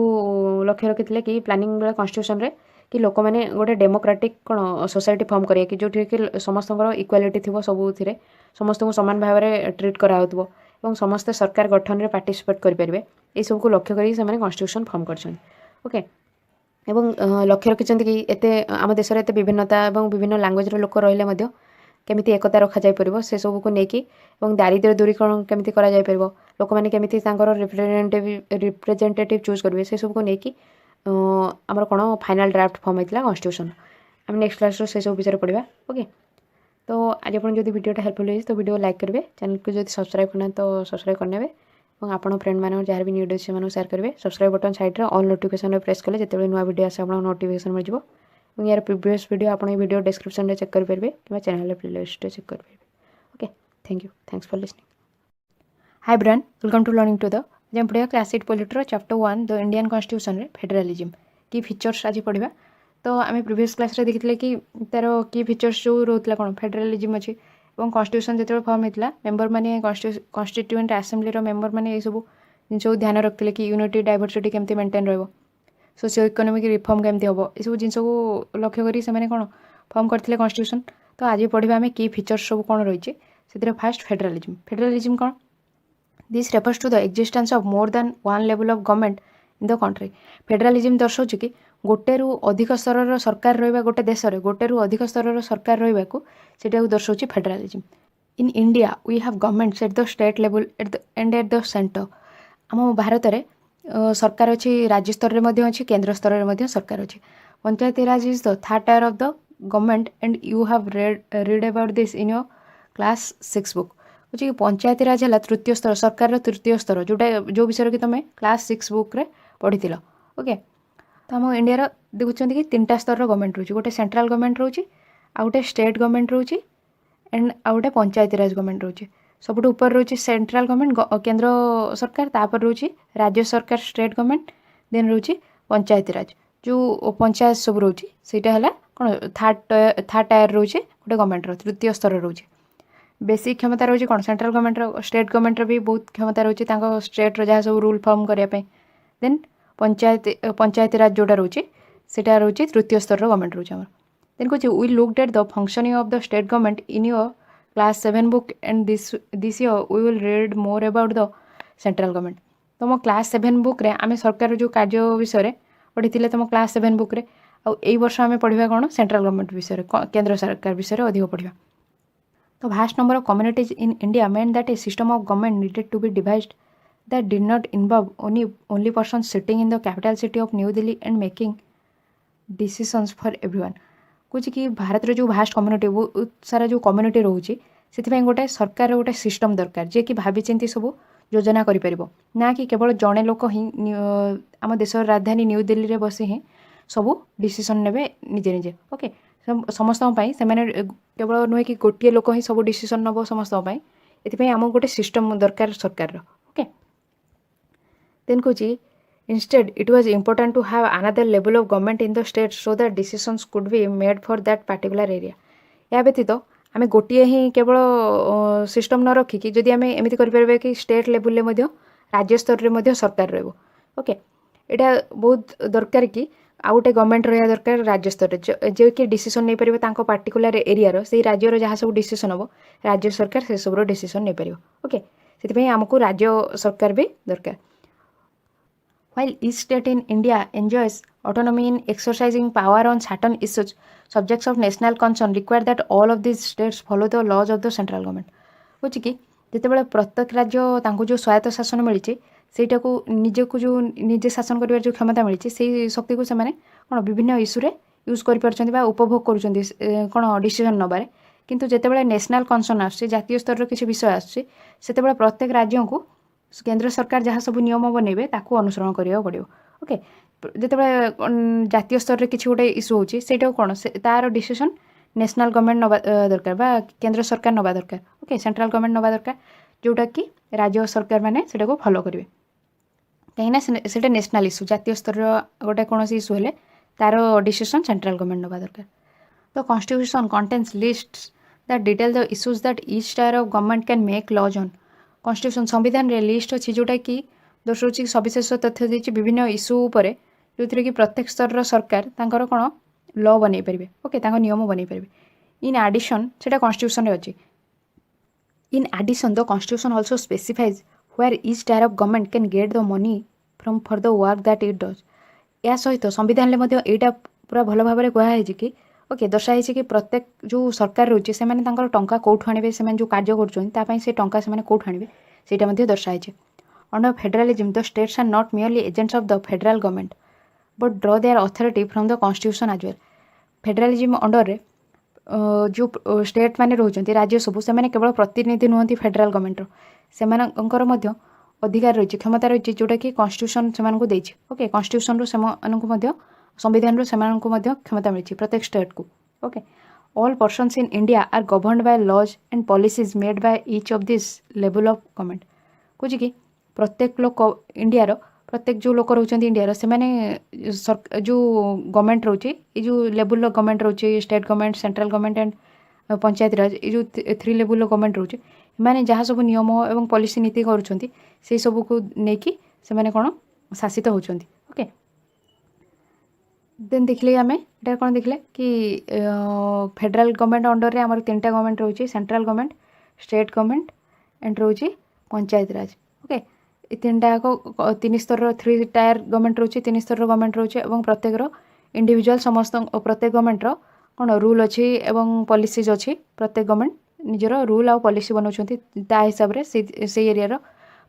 ଲକ୍ଷ୍ୟ ରଖିଥିଲେ କି ପ୍ଲାନିଂ ବେଳେ କନଷ୍ଟିଟ୍ୟୁସନ୍ରେ କି ଲୋକମାନେ ଗୋଟେ ଡେମୋକ୍ରାଟିକ୍ କ'ଣ ସୋସାଇଟି ଫର୍ମ କରିବା କି ଯେଉଁଠିକି ସମସ୍ତଙ୍କର ଇକ୍ୱାଲିଟି ଥିବ, ସବୁଥିରେ ସମସ୍ତଙ୍କୁ ସମାନ ଭାବରେ ଟ୍ରିଟ୍ କରାହେଉଥିବ ଏବଂ ସମସ୍ତେ ସରକାର ଗଠନରେ ପାର୍ଟିସିପେଟ୍ କରିପାରିବେ, ଏଇସବୁକୁ ଲକ୍ଷ୍ୟ କରିକି ସେମାନେ କନଷ୍ଟିଟ୍ୟୁସନ୍ ଫର୍ମ କରିଛନ୍ତି। ଓକେ, ଏବଂ ଲକ୍ଷ୍ୟ ରଖିଛନ୍ତି କି ଏତେ ଆମ ଦେଶରେ ଏତେ বিভিନ୍ନତା ଏବଂ ବିଭିନ୍ନ ଲାଙ୍ଗୁଏଜ୍ର ଲୋକ ରହିଲେ ମଧ୍ୟ କେମିତି ଏକତା ରଖାଯାଇପାରିବ ସେସବୁକୁ ନେଇକି, ଏବଂ ଦାରିଦ୍ର୍ୟ ଦୂରୀକରଣ କେମିତି କରାଯାଇପାରିବ, ଲୋକମାନେ କେମିତି ତାଙ୍କର ରିପ୍ରେଜେଣ୍ଟେଟିଭ୍ ଚୁଜ୍ କରିବେ, ସେସବୁକୁ ନେଇକି ଆମର କ'ଣ ଫାଇନାଲ୍ ଡ୍ରାଫ୍ଟ ଫର୍ମ ହେଇଥିଲା କନଷ୍ଟିଟ୍ୟୁସନ୍। ଆମେ ନେକ୍ସଟ କ୍ଲାସ୍ରୁ ସେସବୁ ବିଷୟରେ ପଢ଼ିବା। ଓକେ, ତ ଆଜି ଆପଣ ଯଦି ଭିଡ଼ିଓଟା ହେଲ୍ପଫୁଲ୍ ହେଇଛି ତ ଭିଡ଼ିଓ ଲାଇକ୍ କରିବେ, ଚ୍ୟାନେଲକୁ ଯଦି ସବସ୍କ୍ରାଇବ୍ କରିନାହାନ୍ତି ତ ସବସ୍କ୍ରାଇବ୍ କରିନେବେ ଏବଂ ଆପଣ ଫ୍ରେଣ୍ଡମାନଙ୍କୁ ଯାହାର ବି ନ୍ୟୁ ଭିଡ଼ିଓ ସେମାନଙ୍କୁ ସେୟାର କରିବେ। ସବସ୍କ୍ରାଇବ୍ ବଟନ୍ ସାଇଡ଼୍ରେ ଅଲ୍ ନୋଟିଫିକେସନ୍ରେ ପ୍ରେସ୍ କଲେ ଯେତେବେଳେ ନୂଆ ଭିଡ଼ିଓ ଆସେ ଆପଣଙ୍କୁ ନୋଟିଫିକେସନ୍ ମିଳିଯିବ। ଏବଂ ୟାର ପ୍ରିଭିୟସ୍ ଭିଡ଼ିଓ ଆପଣ এই ଭିଡ଼ିଓ ଡେସ୍କ୍ରିପ୍ସନ୍ରେ ଚେକ୍ କରିପାରିବେ କିମ୍ବା ଚ୍ୟାନେଲ୍ର ପ୍ଲେଲିଷ୍ଟରେ ଚେକ୍ କରିପାରିବେ। Okay, thanks for listening. High bran, welcome to learning to the. ଆଜି ଆମେ ପଢ଼ିବା କ୍ଲାସ୍ 8 ପଲିଟିର ଚାପ୍ଟର 1 ଦ ଇଣ୍ଡିଆନ୍ କନଷ୍ଟିଟ୍ୟୁସନ୍ରେ ଫେଡେରାଲିଜିମ୍ କି ଫିଚର୍ସ ଆଜି ପଢ଼ିବା। ତ ଆମେ ପ୍ରିଭିୟସ୍ କ୍ଲାସ୍ରେ ଦେଖିଥିଲେ କି ତା'ର କି ଫିଚର୍ସ ଯେଉଁ ରହୁଥିଲା କ'ଣ ଫେଡେରାଲିଜିମ୍ ଅଛି ଏବଂ କନଷ୍ଟିଟ୍ୟୁସନ୍ ଯେତେବେଳେ ଫର୍ମ ହେଇଥିଲା ମେମ୍ବରମାନେ କନଷ୍ଟିଟ୍ୟୁଏଣ୍ଟ ଆସେମ୍ବଲିର ମେମ୍ବରମାନେ ଏଇସବୁ ଜିନିଷକୁ ଧ୍ୟାନ ରଖିଥିଲେ କି ୟୁନିଟି ଡାଇଭର୍ସିଟି କେମିତି ମେଣ୍ଟେନ୍ ରହିବ, ସୋସିଓ ଇକୋନୋମିକ୍ ରିଫର୍ମ କେମିତି ହେବ, ଏସବୁ ଜିନିଷକୁ ଲକ୍ଷ୍ୟ କରି ସେମାନେ କ'ଣ ଫର୍ମ କରିଥିଲେ କନଷ୍ଟିଟ୍ୟୁସନ୍। ତ ଆଜି ପଢ଼ିବା ଆମେ କି ଫିଚର୍ସ ସବୁ କ'ଣ ରହିଛି ସେଥିରେ। First federalism. ଫେଡେରାଲିଜିମ୍ କ'ଣ? This refers to the existence of more than one level of government in the country. Federalism ଦର୍ଶାଉଛି କି ଗୋଟେରୁ ଅଧିକ ସ୍ତରର ସରକାର ରହିବା, ଗୋଟେ ଦେଶରେ ଗୋଟେରୁ ଅଧିକ ସ୍ତରର ସରକାର ରହିବାକୁ ସେଇଟାକୁ ଦର୍ଶାଉଛି federalism. In India we have governments at the state level and at the centre. ଆମ ଭାରତରେ ସରକାର ଅଛି, ରାଜ୍ୟ ସ୍ତରରେ ମଧ୍ୟ ଅଛି, କେନ୍ଦ୍ର ସ୍ତରରେ ମଧ୍ୟ ସରକାର ଅଛି। Panchayati Raj is the third tier of the government and you have read about this in your class 6 book. ହେଉଛି କି ପଞ୍ଚାୟତି ରାଜ ହେଲା ତୃତୀୟ ସ୍ତର, ସରକାରର ତୃତୀୟ ସ୍ତର, ଯେଉଁ ବିଷୟରେ କି ତୁମେ କ୍ଲାସ୍ 6 ବୁକ୍ରେ ପଢ଼ିଥିଲ। ଓକେ, ତ ଆମ ଇଣ୍ଡିଆର ଦେଖୁଛନ୍ତି କି 3ଟା ସ୍ତରର ଗଭର୍ଣ୍ଣମେଣ୍ଟ ରହୁଛି, ଗୋଟେ ସେଣ୍ଟ୍ରାଲ୍ ଗଭର୍ଣ୍ଣମେଣ୍ଟ ରହୁଛି, ଆଉ ଗୋଟେ ଷ୍ଟେଟ୍ ଗଭର୍ଣ୍ଣମେଣ୍ଟ ରହୁଛି ଆଣ୍ଡ ଆଉ ଗୋଟେ ପଞ୍ଚାୟତି ରାଜ ଗଭର୍ଣ୍ଣମେଣ୍ଟ ରହୁଛି। ସବୁଠୁ ଉପରେ ରହୁଛି ସେଣ୍ଟ୍ରାଲ୍ ଗଭର୍ଣ୍ଣମେଣ୍ଟ କେନ୍ଦ୍ର ସରକାର, ତାପରେ ରହୁଛି ରାଜ୍ୟ ସରକାର ଷ୍ଟେଟ୍ ଗଭର୍ଣ୍ଣମେଣ୍ଟ, ଦେନ୍ ରହୁଛି ପଞ୍ଚାୟତି ରାଜ, ଯେଉଁ ପଞ୍ଚାୟତ ସବୁ ରହୁଛି ସେଇଟା ହେଲା କ'ଣ ଥାର୍ଡ଼ ଟାୟାର ରହୁଛି ଗୋଟେ ଗଭର୍ଣ୍ଣମେଣ୍ଟର, ତୃତୀୟ ସ୍ତର ରହୁଛି। ବେଶୀ କ୍ଷମତା ରହୁଛି କ'ଣ ସେଣ୍ଟ୍ରାଲ୍ ଗଭର୍ଣ୍ଣମେଣ୍ଟର, ଷ୍ଟେଟ୍ ଗଭର୍ଣ୍ଣମେଣ୍ଟର ବି ବହୁତ କ୍ଷମତା ରହୁଛି ତାଙ୍କ ଷ୍ଟେଟ୍ର ଯାହା ସବୁ ରୁଲ୍ ଫର୍ମ କରିବା ପାଇଁ। ଦେନ୍ ପଞ୍ଚାୟତି ରାଜ ଯେଉଁଟା ରହୁଛି ସେଇଟା ରହୁଛି ତୃତୀୟ ସ୍ତରର ଗଭର୍ଣ୍ଣମେଣ୍ଟ ରହୁଛି ଆମର। ଦେନ୍ କହୁଛି we looked at the functioning of the state government in your class 7 book and this year we will read more about the central government. ତୁମ କ୍ଲାସ୍ 7 ବୁକ୍ରେ ଆମେ ସରକାର ଯେଉଁ କାର୍ଯ୍ୟ ବିଷୟରେ ପଢ଼ିଥିଲେ ତୁମ କ୍ଲାସ୍ 7 ବୁକ୍ରେ, ଆଉ ଏଇ ବର୍ଷ ଆମେ ପଢ଼ିବା କ'ଣ ସେଣ୍ଟ୍ରାଲ୍ ଗଭର୍ଣ୍ଣମେଣ୍ଟ ବିଷୟରେ, କେନ୍ଦ୍ର ସରକାର ବିଷୟରେ ଅଧିକ ପଢ଼ିବା। The vast number of communities in India meant that a system of government needed to be devised that did not involve only persons sitting in the capital city of New Delhi and making decisions for everyone। କହୁଛି କି ଭାରତର ଯେଉଁ vast community, ବହୁତ ସାରା ଯେଉଁ community ରହୁଛି ସେଥିପାଇଁ ଗୋଟେ ସରକାରର ଗୋଟେ ସିଷ୍ଟମ୍ ଦରକାର ଯିଏକି ଭାବିଚିନ୍ତି ସବୁ योजना करिपरिबो ना कि केवल जड़े लोक ही आम देशर राजधानी न्यू दिल्ली रे बसी ही सबू डिसीजन नेबे निजे निजे ओके समस्त से केवल नुहे कि गोटे लोक ही सब डिसीजन नब समस्त ये आम गोटे सिस्टम दरकार सरकार ओके देन कहूँ instead it was important to have another level of government in the state so that decisions could be made for that particular area या व्यतीत आम गोटे ही केवल सिस्टम न रखिकी जदि आम एमती करें कि स्टेट लेवल राज्य स्तर में सरकार रहिबो ओके यहाँ बहुत दरकार कि आउ गोटे गवर्नमेंट रहा दरकार राज्य स्तर जे कि डिसीजन नहीं पारिबो तांको पार्टिकुलर एरिया से राज्यर जहाँ सब डिसीजन हम राज्य सरकार से सब डिसीजन नहीं पारिबो ओके से आमको राज्य सरकार भी दरकार While each state in India enjoys autonomy in exercising power on certain issues, subjects of national concern require that all of these states follow the laws of the central government. बुझी कि जितेबाला प्रत्येक राज्य तांको जो स्वायत्त शासन मिली सेटा को निजको जो निजे शासन कर जो क्षमता मिली से शक्ति को से कौन विभिन्न इश्यूरे यूज कर उपभोग कर कौन डिसीजन नबारे किंतु जितेबाला नेशनल कंसर्न आसुच्छी जातीय स्तर किसी विषय आसुच्छी सेतेबाला प्रत्येक राज्य को केंद्र सरकार जहाँ सब नियम बनइबे ताकू अनुसरण करिया पड़िबो ओके जितेबाला जातीय स्तर रे किछि गोटे इश्यू होची सेटा कोन तार डिसीजन नेशनल गवर्नमेंट नबा दरकार बा केंद्र सरकार नबा दरकार ओके सेंट्रल गवर्नमेंट नबा दरकार जोटा कि राज्य सरकार माने सेटा को फॉलो करिवे कहिना सेटा नेशनल इश्यू जातीय स्तर गोटे कोनोसी इश्यू हेले तार डिसीजन सेंट्रल गवर्नमेंट नबा दरकार the constitution contains lists that detail the issues that each tier of government can make laws on constitution संविधान रे लिस्ट अच्छी जोटा कि दर्शाऊँ सविशेष तथ्य देती विभिन्न इश्यू उपर जो थी कि प्रत्येक स्तर सरकार तांकर कौन लॉ बन पारे ओके नियम बन पारे इन एडिशन से कॉन्स्टिट्यूशन अच्छी in addition the constitution also specifies where each tier of government can get the money from for the work that it does या सहित संविधान में यहाँ पूरा भल भाव कहुई कि ओके दर्शाई कि प्रत्येक जो सरकार रोचे से टंका कौटू आने से जो कार्य कर से टंका से कौटू आने से दर्शाई under federalism the states are not merely agents of the federal government but draw their authority from the constitution as well federalism under रे जो स्टेट माने रोचंती राज्य सबू से केवल प्रतिनिधि नुहति फेडरल गवर्नमेंट से अधिकार रही क्षमता रही जोटा कि कॉन्स्टिट्यूशन से देछि ओके कॉन्स्टिट्यूशन रो संविधान रो क्षमता मिली प्रत्येक स्टेट को okay all persons in India are governed by laws and policies made by each of this level of government कौच कि प्रत्येक लोक इंडिया रो प्रत्येक जो लोक रोचंती इंडिया रो से जो गवर्नमेंट रोचे जो लेवल गवर्नमेंट रोचे state government central government and Panchayat Raj ये जो 3 लेवल गवर्नमेंट रोचे माने जहाँ सब नियम एवं पॉलिसी नीति करुँच से सब को लेकिन से कौन शासित होती ओके देन देखले आम इटा कौन देखले कि फेडरल गवर्नमेंट अंडर रे आमर 3टा गवर्नमेंट रोचे central government state government and रोचे पंचायत राज ओके ये 3टा को 3 स्तर 3 टायर गवर्नमेंट रोचे 3 स्तर गवर्नमेंट रोचे और प्रत्येक इंडिविजुअल समस्त प्रत्येक गवर्नमेंट कौन रूल अच्छी एवं पॉलिसीज अच्छी प्रत्येक गवर्नमेंट निजर रूल आउ पॉलिसी बनाउछंती ता हिसाब से एरिया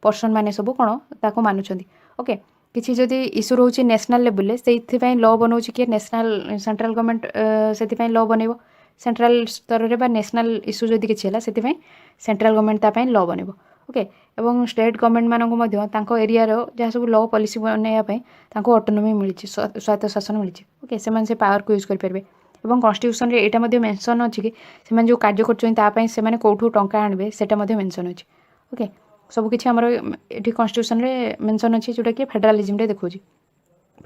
पर्सन माने सब कौन ताको मानुछंती ओके किसी जदि इश्यू रोचे नेशनल लेवल से लॉ बनाऊँ कि नेशनल सेंट्रल गवर्नमेंट से लॉ बनइब सेंट्रल स्तर में नेशनल इश्यू जदि किसी है सेंट्रल गवर्नमेंट तापाई लॉ बनइब ओके एवं स्टेट गवर्नमेंट मानक एरिया जहाँ सब लॉ पॉलिसी बनवाई ऑटोनोमी मिली स्वायत्त शासन मिली ओके से पावर को यूज करेंगे और कॉन्स्टिट्यूशन रे एटा मध्य मेंशन अछि कि से जो कार्य कर कौटू टंका आनबे सेटा मध्य मेंशन अछि ओके सब किछि हमर एठी कॉन्स्टिट्यूशन रे मेंशन अछि जोटा कि फेडरलिज्म रे देखौछि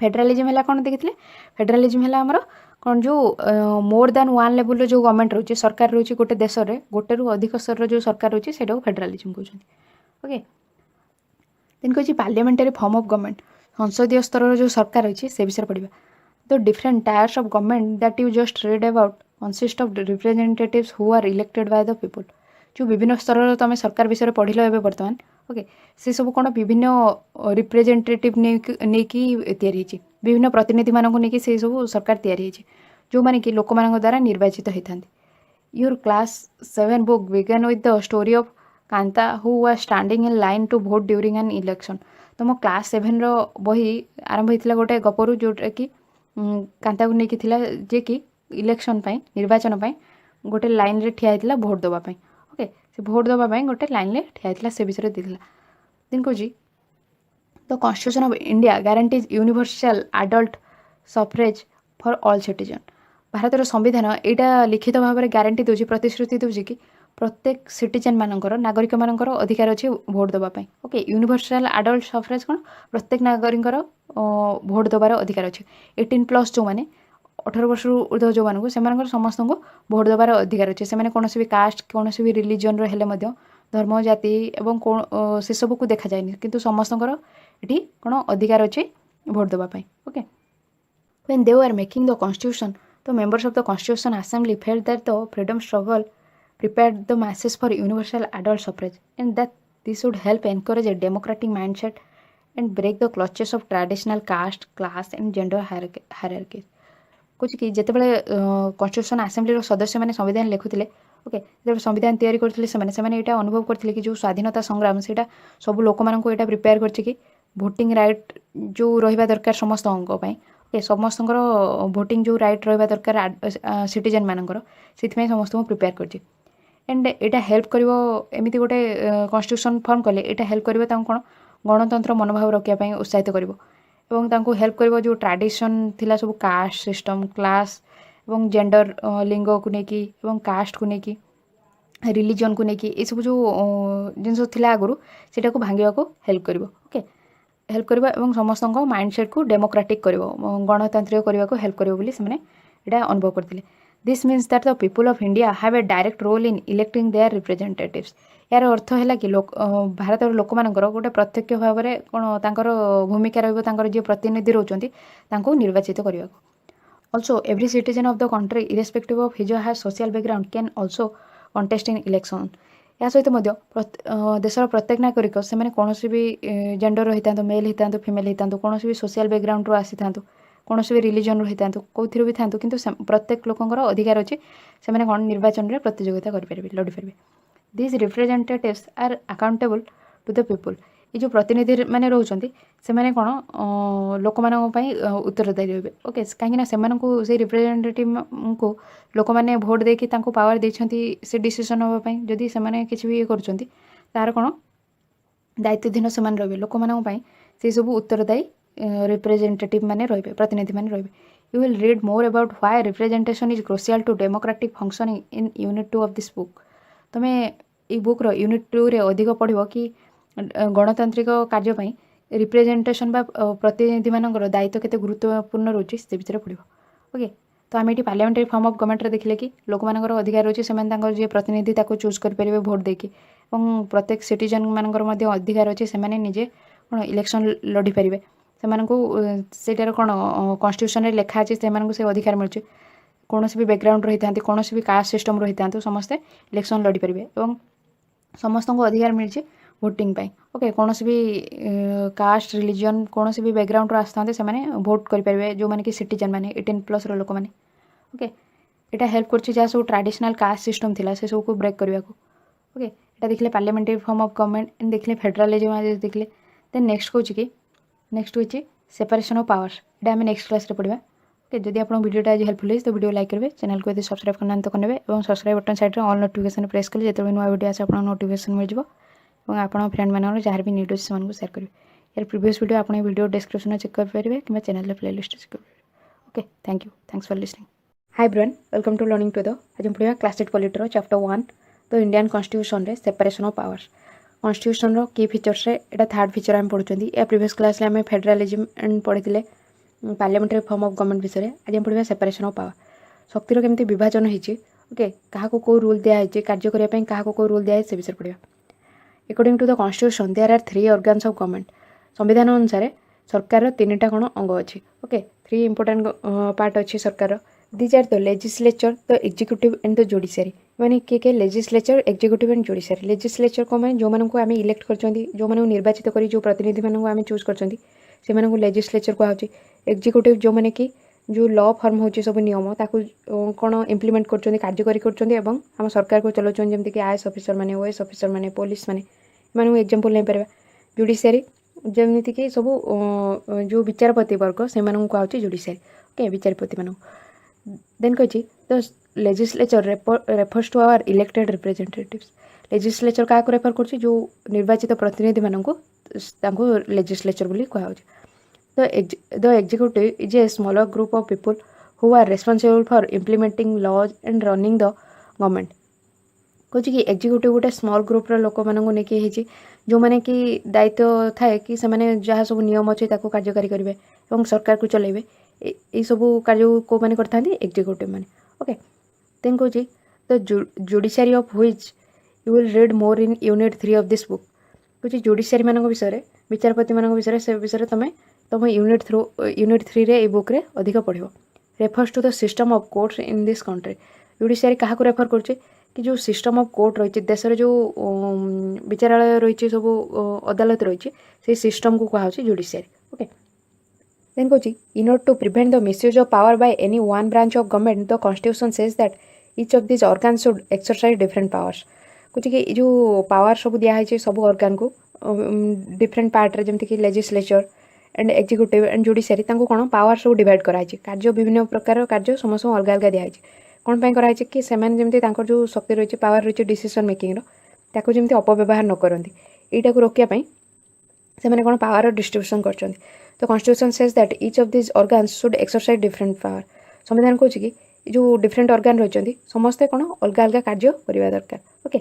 फेडरलिज्म हला कोन देखितले फेडरलिज्म हला हमर कोन जो मोर देन वन लेवल जो गवर्नमेंट रोचे सरकार रोचे गोटे देश रे गोटे रु अधिक स्तर जो सरकार रोचे सेटा फेडरलिज्म कहउछन ओके देन कहछि पार्लियामेंटरी फॉर्म ऑफ गवर्नमेंट संसदीय स्तर जो सरकार अछि से विषय पढिबा The different tiers of government that you just read about consist of representatives who are elected by the people. जो विभिन्न स्तर तुम सरकार विषय पढ़ लो बर्तमान ओके से सब कौन विभिन्न रिप्रेजेंटेटिव नहीं विभिन्न प्रतिनिधि मानक नहीं से सब सरकार तैयारी जो माने कि लोक मान द्वारा निर्वाचित होता your class 7 book began with the story of Kanta who was standing in line to vote during an election तुम क्लास 7 रो बही आरंभ होता गोटे गपरू जोटा कि कांता को लेकिन जे कि इलेक्शन पाई निर्वाचन पाई गोटे लाइन रे ठिया होता भोट दवापाई ओके से भोट दवापाई गोटे लाइन रे ठिया होता से विषय देला देन कौच the constitution of India guarantees universal adult suffrage for all citizen. भारतर संविधान यहाँ लिखित भाव में ग्यारंटी दूसरी प्रतिश्रुति दूसरी कि प्रत्येक सिटीजन मानकर नागरिक मानकर अधिकार अच्छे भोट देवाई। ओके यूनिवर्सल एडल्ट सफ्रेज कौन प्रत्येक नागरिक भोट देवार अधिकार अच्छे 18+ जो मैंने 18 वर्ष ऊर्ध्व जो मानक से समस्त को भोट देवार अधिकार अच्छे से कौन भी कास्ट कौन भी रिलीजन हेले धर्म जाति एवं से सब को देखा जाए किंतु समस्त ये कौन अधिकार अच्छे भोट देवाई। Okay when they were making the constitution the members of the constitution assembly felt that the freedom struggle prepared the masses for universal adult suffrage and that this would help encourage a democratic mindset and break the clutches of traditional caste class and gender hierarchies। कुछ कि जितेबाला constitution assembly सदस्य मैंने संविधान लिखुले okay जो संविधान तैयारी करते यहाँ अनुभव करते कि जो स्वाधीनता संग्राम से सब लोक मान प्रिपेयर कर भोटिंग राइट जो रहा दरकार समस्त ओके समस्त भोटिंग जो राइट रहा दरकार सिटीजन मानकर से समस्त को प्रिपेयर कर एंड यहाँ हेल्प करमती गोटे कन्स्टिट्यूशन फॉर्म कले यहाँ हेल्प कर कौन गणतंत्र मनोभाव रखापी उत्साहित कर हेल्प कर जो ट्रेडिशन थिला सब कास्ट सिस्टम क्लास एवं जेंडर लिंग को लेकिन कास्ट को लेकिन रिलीजन को लेकिन ये सब जो जिनस थिला आगुरी से भांगा को हेल्प कर ओके हेल्प करवा एवं समस्त माइंडसेट को डेमोक्रेटिक कर गणतांत्रिक करने को हेल्प कर अनुभव करते। This means that the people of India have a direct role in electing their representatives. यार अर्थ है कि भारत लोक मानकर गोटे प्रत्यक्ष भाव में कौन भूमिका रही प्रतिनिधि रोचंती निर्वाचित करने को। Also every citizen of the country irrespective of his has social background can also contest in election. या सहित देशर प्रत्येक नागरिक से कौन भी जेंडर रही था मेल होता फिमेल होता कौन भी सोशल बैकग्राउंड रू आसी था कौन भी रिलीजन होता कौन भी था कि प्रत्येक लोकर अधिकार अच्छे से कौन निर्वाचन में प्रतियोगिता करें लड़ी पारे। This representatives are accountable to the people. ये जो प्रतिनिधि मैंने रोचंती से मैंने कौन लोक मान उत्तरदायी रहे ओके कहीं से रिप्रेजेंटेटिव को लोक मैंने भोट देकी पावर देती से डिसीजन हाँपाई जदि से किसी भी ये कर कौन दायित्वधीन से रे लोक मानी से सब उत्तरदायी रिप्रेजेंटेटिव मैंने रे प्रतिनिधि मैंने रे। You will read more about why representation is crucial to democratic functioning in unit 2 of this book. तुम्हें ये बुक यूनिट 2 रे अधिक पढ़ो कि गणतांत्रिक कार्यपाई रिप्रेजेंटेशन बा प्रतिनिधि मानकर दायित्व केते गुरुत्वपूर्ण रोचे से विषय पढ़ो। ओके तो आम ये पार्लियामेंटारी फॉर्म ऑफ गवर्नमेंट देखिले कि लोक मानकर अधिकार रोचे से जी प्रतिनिधि चूज करेंगे भोट देकी प्रत्येक सिटीजन मानकर अधिकार अच्छे से निजे कौन इलेक्शन लड़ी पारे से कौन कन्स्टिट्यूशन में लिखा अच्छे से अधिकार मिलूँ कौन भी बैकग्राउंड रही था कौन भी कास्ट सिस्टम रही था समस्ते इलेक्शन लड़ी पारे समस्त को अधिकार मिली भोटिंग पाई। ओके कौन भी कास्ट रिलीजन कौन भी बैकग्राउंड आसते से भोट करेंगे जो मैंने कि सिटीजन मैंने 18+ लोक मैंने ओके यहाँ हेल्प कर जहाँ सब ट्रेडिशनल कास्ट सिस्टम थिला से सब को ब्रेक करने को। ओके यहाँ देखिले पार्लियामेंटारी फॉर्म ऑफ गवर्नमेंट एंड देखिले फेडरलिज्म आज देखिले देन नेक्स्ट कौच कि नेक्स्ट हूँ सेपरेशन ऑफ पावर्स यहाँ आम नेक्स्ट क्लास पढ़ा। ओके जदि आप वीडियोटा आज हेल्पफुल है तो वीडियो लाइक करेंगे चैनल को यदि सब्सक्राइब करना तो करेंगे और सब्सक्राइब बटन साइड में ऑल नोटिफिकेशन प्रेस कले जो नुआ वीडियो आसे आपको नोटिफिकेशन मिल जाए आप फ्रेंड मान जहाँ भी नीड अच्छे से सेयार करेंगे। यार प्रीवियस वीडियो आप वीडियो डिस्क्रिप्शन चेक करेंगे कि चैनल प्लेलिस्ट चेक करेंगे। Okay thank you thanks for listening. Hi everyone welcome to learning to the आज हम पढ़ा क्लास 8 पॉलिटर चैप्टर 1 तो इंडियन कॉन्स्टिट्यूशन रे सेपरेशन ऑफ पावर्स। कॉन्स्टिट्यूशन रो की फीचर्स रे एटा थर्ड फीचर हम पढ़ुचंदी या प्रीवियस क्लास में फेडरलिज्म एंड पढ़ी पार्लियामेंटारी फॉर्म ऑफ गवर्नमेंट विषय आज हम पढ़ा सेपरेशन ऑफ पावर शक्तिर केमती विभाजन होती ओके क्या को रूल दिखाई कार्य करने क्या को रूल दिखाई से विषय पढ़ा। According to the constitution there are 3 organs of government. संविधान अनुसार सरकार 3टा कौन अंग अच्छी ओके 3 इंपोर्टेंट पार्ट अच्छी सरकार these are the legislature the executive and the judiciary माने किए legislature executive and judiciary. Legislature को मैंने जो आम इलेक्ट कर जो निर्वाचित कर जो प्रतिनिधि मानक आम चूज कर लेजिस्लेचर कहुच्छे। एग्जीक्यूटिव जो मैंने कि जो लॉ फॉर्म होची सब नियम ताकू कौन इम्प्लीमेंट कर कार्यकारी कर सरकार को चलाउछन जमती कि आईएएस ऑफिसर माने ओएस ऑफिसर माने पुलिस माने मानू एग्जांपल नहीं पारे। जुडिशियरी जमती कि सब जो विचारपति वर्ग से कहुच्छे जुडिशियरी ओके विचारपति मान देन कही the legislature refers to our elected representatives. Legislature क्या रेफर कर जो निर्वाचित प्रतिनिधि मानक लेजिस्लेचर बोली कहुच्छे। The executive is a smaller group of people who are responsible for implementing laws and running the government. कहे कि एग्जीक्यूटिव गोटे स्मॉल ग्रुप्र लोक मानी जो मैंने कि दायित्व थाए कि से जहाँ सब नियम अच्छे कार्यकारी करेंगे और सरकार को चलेबे ये सब कार्य को मैंने करते एग्जीक्यूटिव मैंने। ओके देन कहे the judiciary of which you will read more in unit 3 of this book. कहे जुडिशियरी मान विषय विचारपति मान विषय से विषय तुम यूनिट 3 रे बुक रे अधिक पढ़। Refers to the system of courts in this country. Judiciary क्या रेफर कर कि जो सिस्टम ऑफ कोर्ट रही देश जो विचारालय रही सब अदालत रही से सिस्टम को कहुच्छे जुडिशियरी। ओके देन कहे in order to prevent the misuse of power by any one branch of government the constitution says that each of this organ should exercise different powers. कहे कि जो पावर सब दिखाई सब organ को different part जमती कि legislature and executive and judiciary कौन पावर सब डिवाइड कराई कार्य विभिन्न प्रकार कार्य समस्त अलग अलग दिखाई कौन पर कराई कि सेमाने जो शक्ति रही पावर रही डिसीजन मेकिंग ताको जमी अपव्यवहार न करती यटा को रोकने से कौन पावर डिस्ट्रीब्यूशन कर। तो constitution says that each of this organs should exercise different power. संविधान कहे कि जो डिफरेंट ऑर्गन रही समस्ते कौन अलग अलग कार्य करवा दरकार। ओके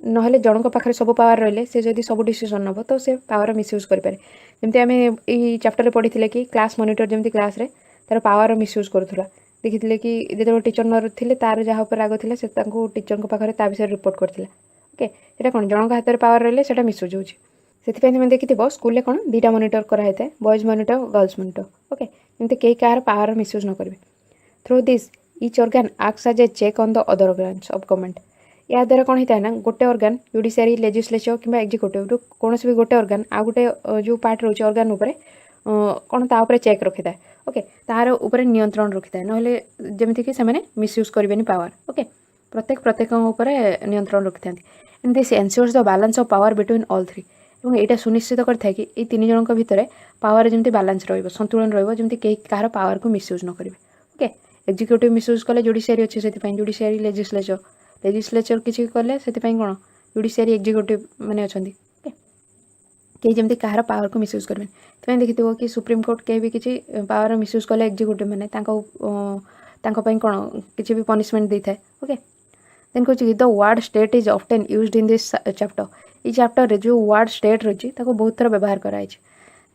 नहले जनक पाखे सब पावर रही से जब सब डिसीजन नब तो से पावर मिसयूज करें। जमी आम ये चैप्टर पढ़ी कि क्लास मॉनिटर जमी क्लास रे तार पावर मिसयूज करूला देखी कि जो टीचर न थे तार जहाँ पर राग थे से टीचर पाखे ता विषय रिपोर्ट करता। ओके ये कौन जनक हाथ में पावर रही से मिसयूज होती से तुम देखी स्कूल कौन दुईटा मॉनिटर कराई था boys monitor girls monitor. Okay जमी कई कहार पावर मिसयूज न करेंगे। Through this each organ acts as a check on the other branch of government. या द्वारा कौन होता है ना गोटे ऑर्गन जुडिशियरी लेजिस्लेचर कि एग्जीक्यूटिव कौन भी गोटे ऑर्गन आ गोटे जो पार्ट रोचे ऑर्गन उपर कौन ताऊपर चेक रखी था। ओके तार ऊपर नियंत्रण रखी था ना जमीती कि मिसयूज करेंगे पावर। ओके प्रत्येक नियंत्रण रखी था and this ensures the balance of power between all three. और यहाँ सुनिश्चित करता है कि ये तीन जनों भितर पावर जमी बैलेंस रतुलन रही कहीं कहार पावर को मिसयूज न करेंगे। ओके एग्जीक्यूटिव मिसयूज कले जुडिशियरी अच्छे से जुडिशियरी लेजिस्लेचर किसी कले से कौन जुडिशियरी एग्जीक्यूटिव मैंने अच्छा कहीं जमी कहार पावर को मिसयूज करेंगे। तुम्हें देखी कि सुप्रीम कोर्ट कहीं भी किसी पावर मिसयूज कले एग्जीक्यूटिव मैंने कौन किसी भी पनिशमेंट दे थाए। ओके देन कहे the word state is often used in this chapter. ये चैप्टर रे जो वर्ड स्टेट रही बहुत थर व्यवहार कराई।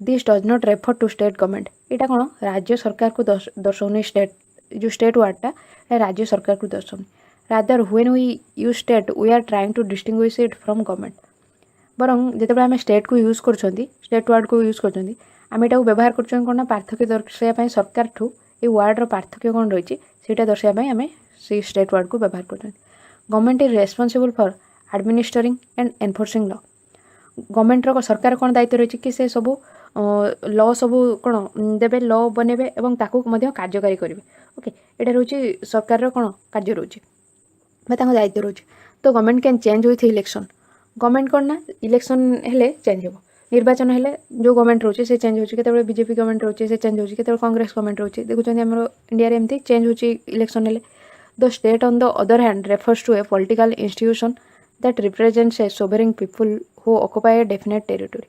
This does not refer to state government. यहाँ कौन राज्य सरकार को दर्शाऊनी स्टेट जो स्टेट वर्डटा राज्य सरकार को दर्शाऊनी। Rather when we use state we are trying to distinguish it from government. बरं जिते आम स्टेट को यूज कर स्टेट वर्ड को यूज कर आम यहाँ व्यवहार कर कौन पार्थक्य दर्शाई सरकार ठू ये वर्डर पार्थक्य कौन रही है दर्शाई आम से स्टेट वर्ड को व्यवहार कर। Government is responsible for administering and enforcing law. गवर्नमेंटर सरकार कौन दायित्व रही कि से सब लॉ सब कौन देवे लॉ बनइबे और कार्यकारी करेंगे। ओके यहाँ रोचे सरकार कौन कार्य रोचे दायित्व रोचे। तो government can change with election. Government कौन ना इलेक्शन हेले चेंज हो निर्वाचन हेले जो गवर्नमेंट रोचे से चेंज होते बीजेपी गवर्नमेंट रोचे से चेंज होते कांग्रेस गवर्नमेंट रोचे देखुं आम इंडिया एमती चेंज हो इलेक्शन हेले। The state on the other hand refers to a political institution that represents a sovereign people who occupy a definite territory.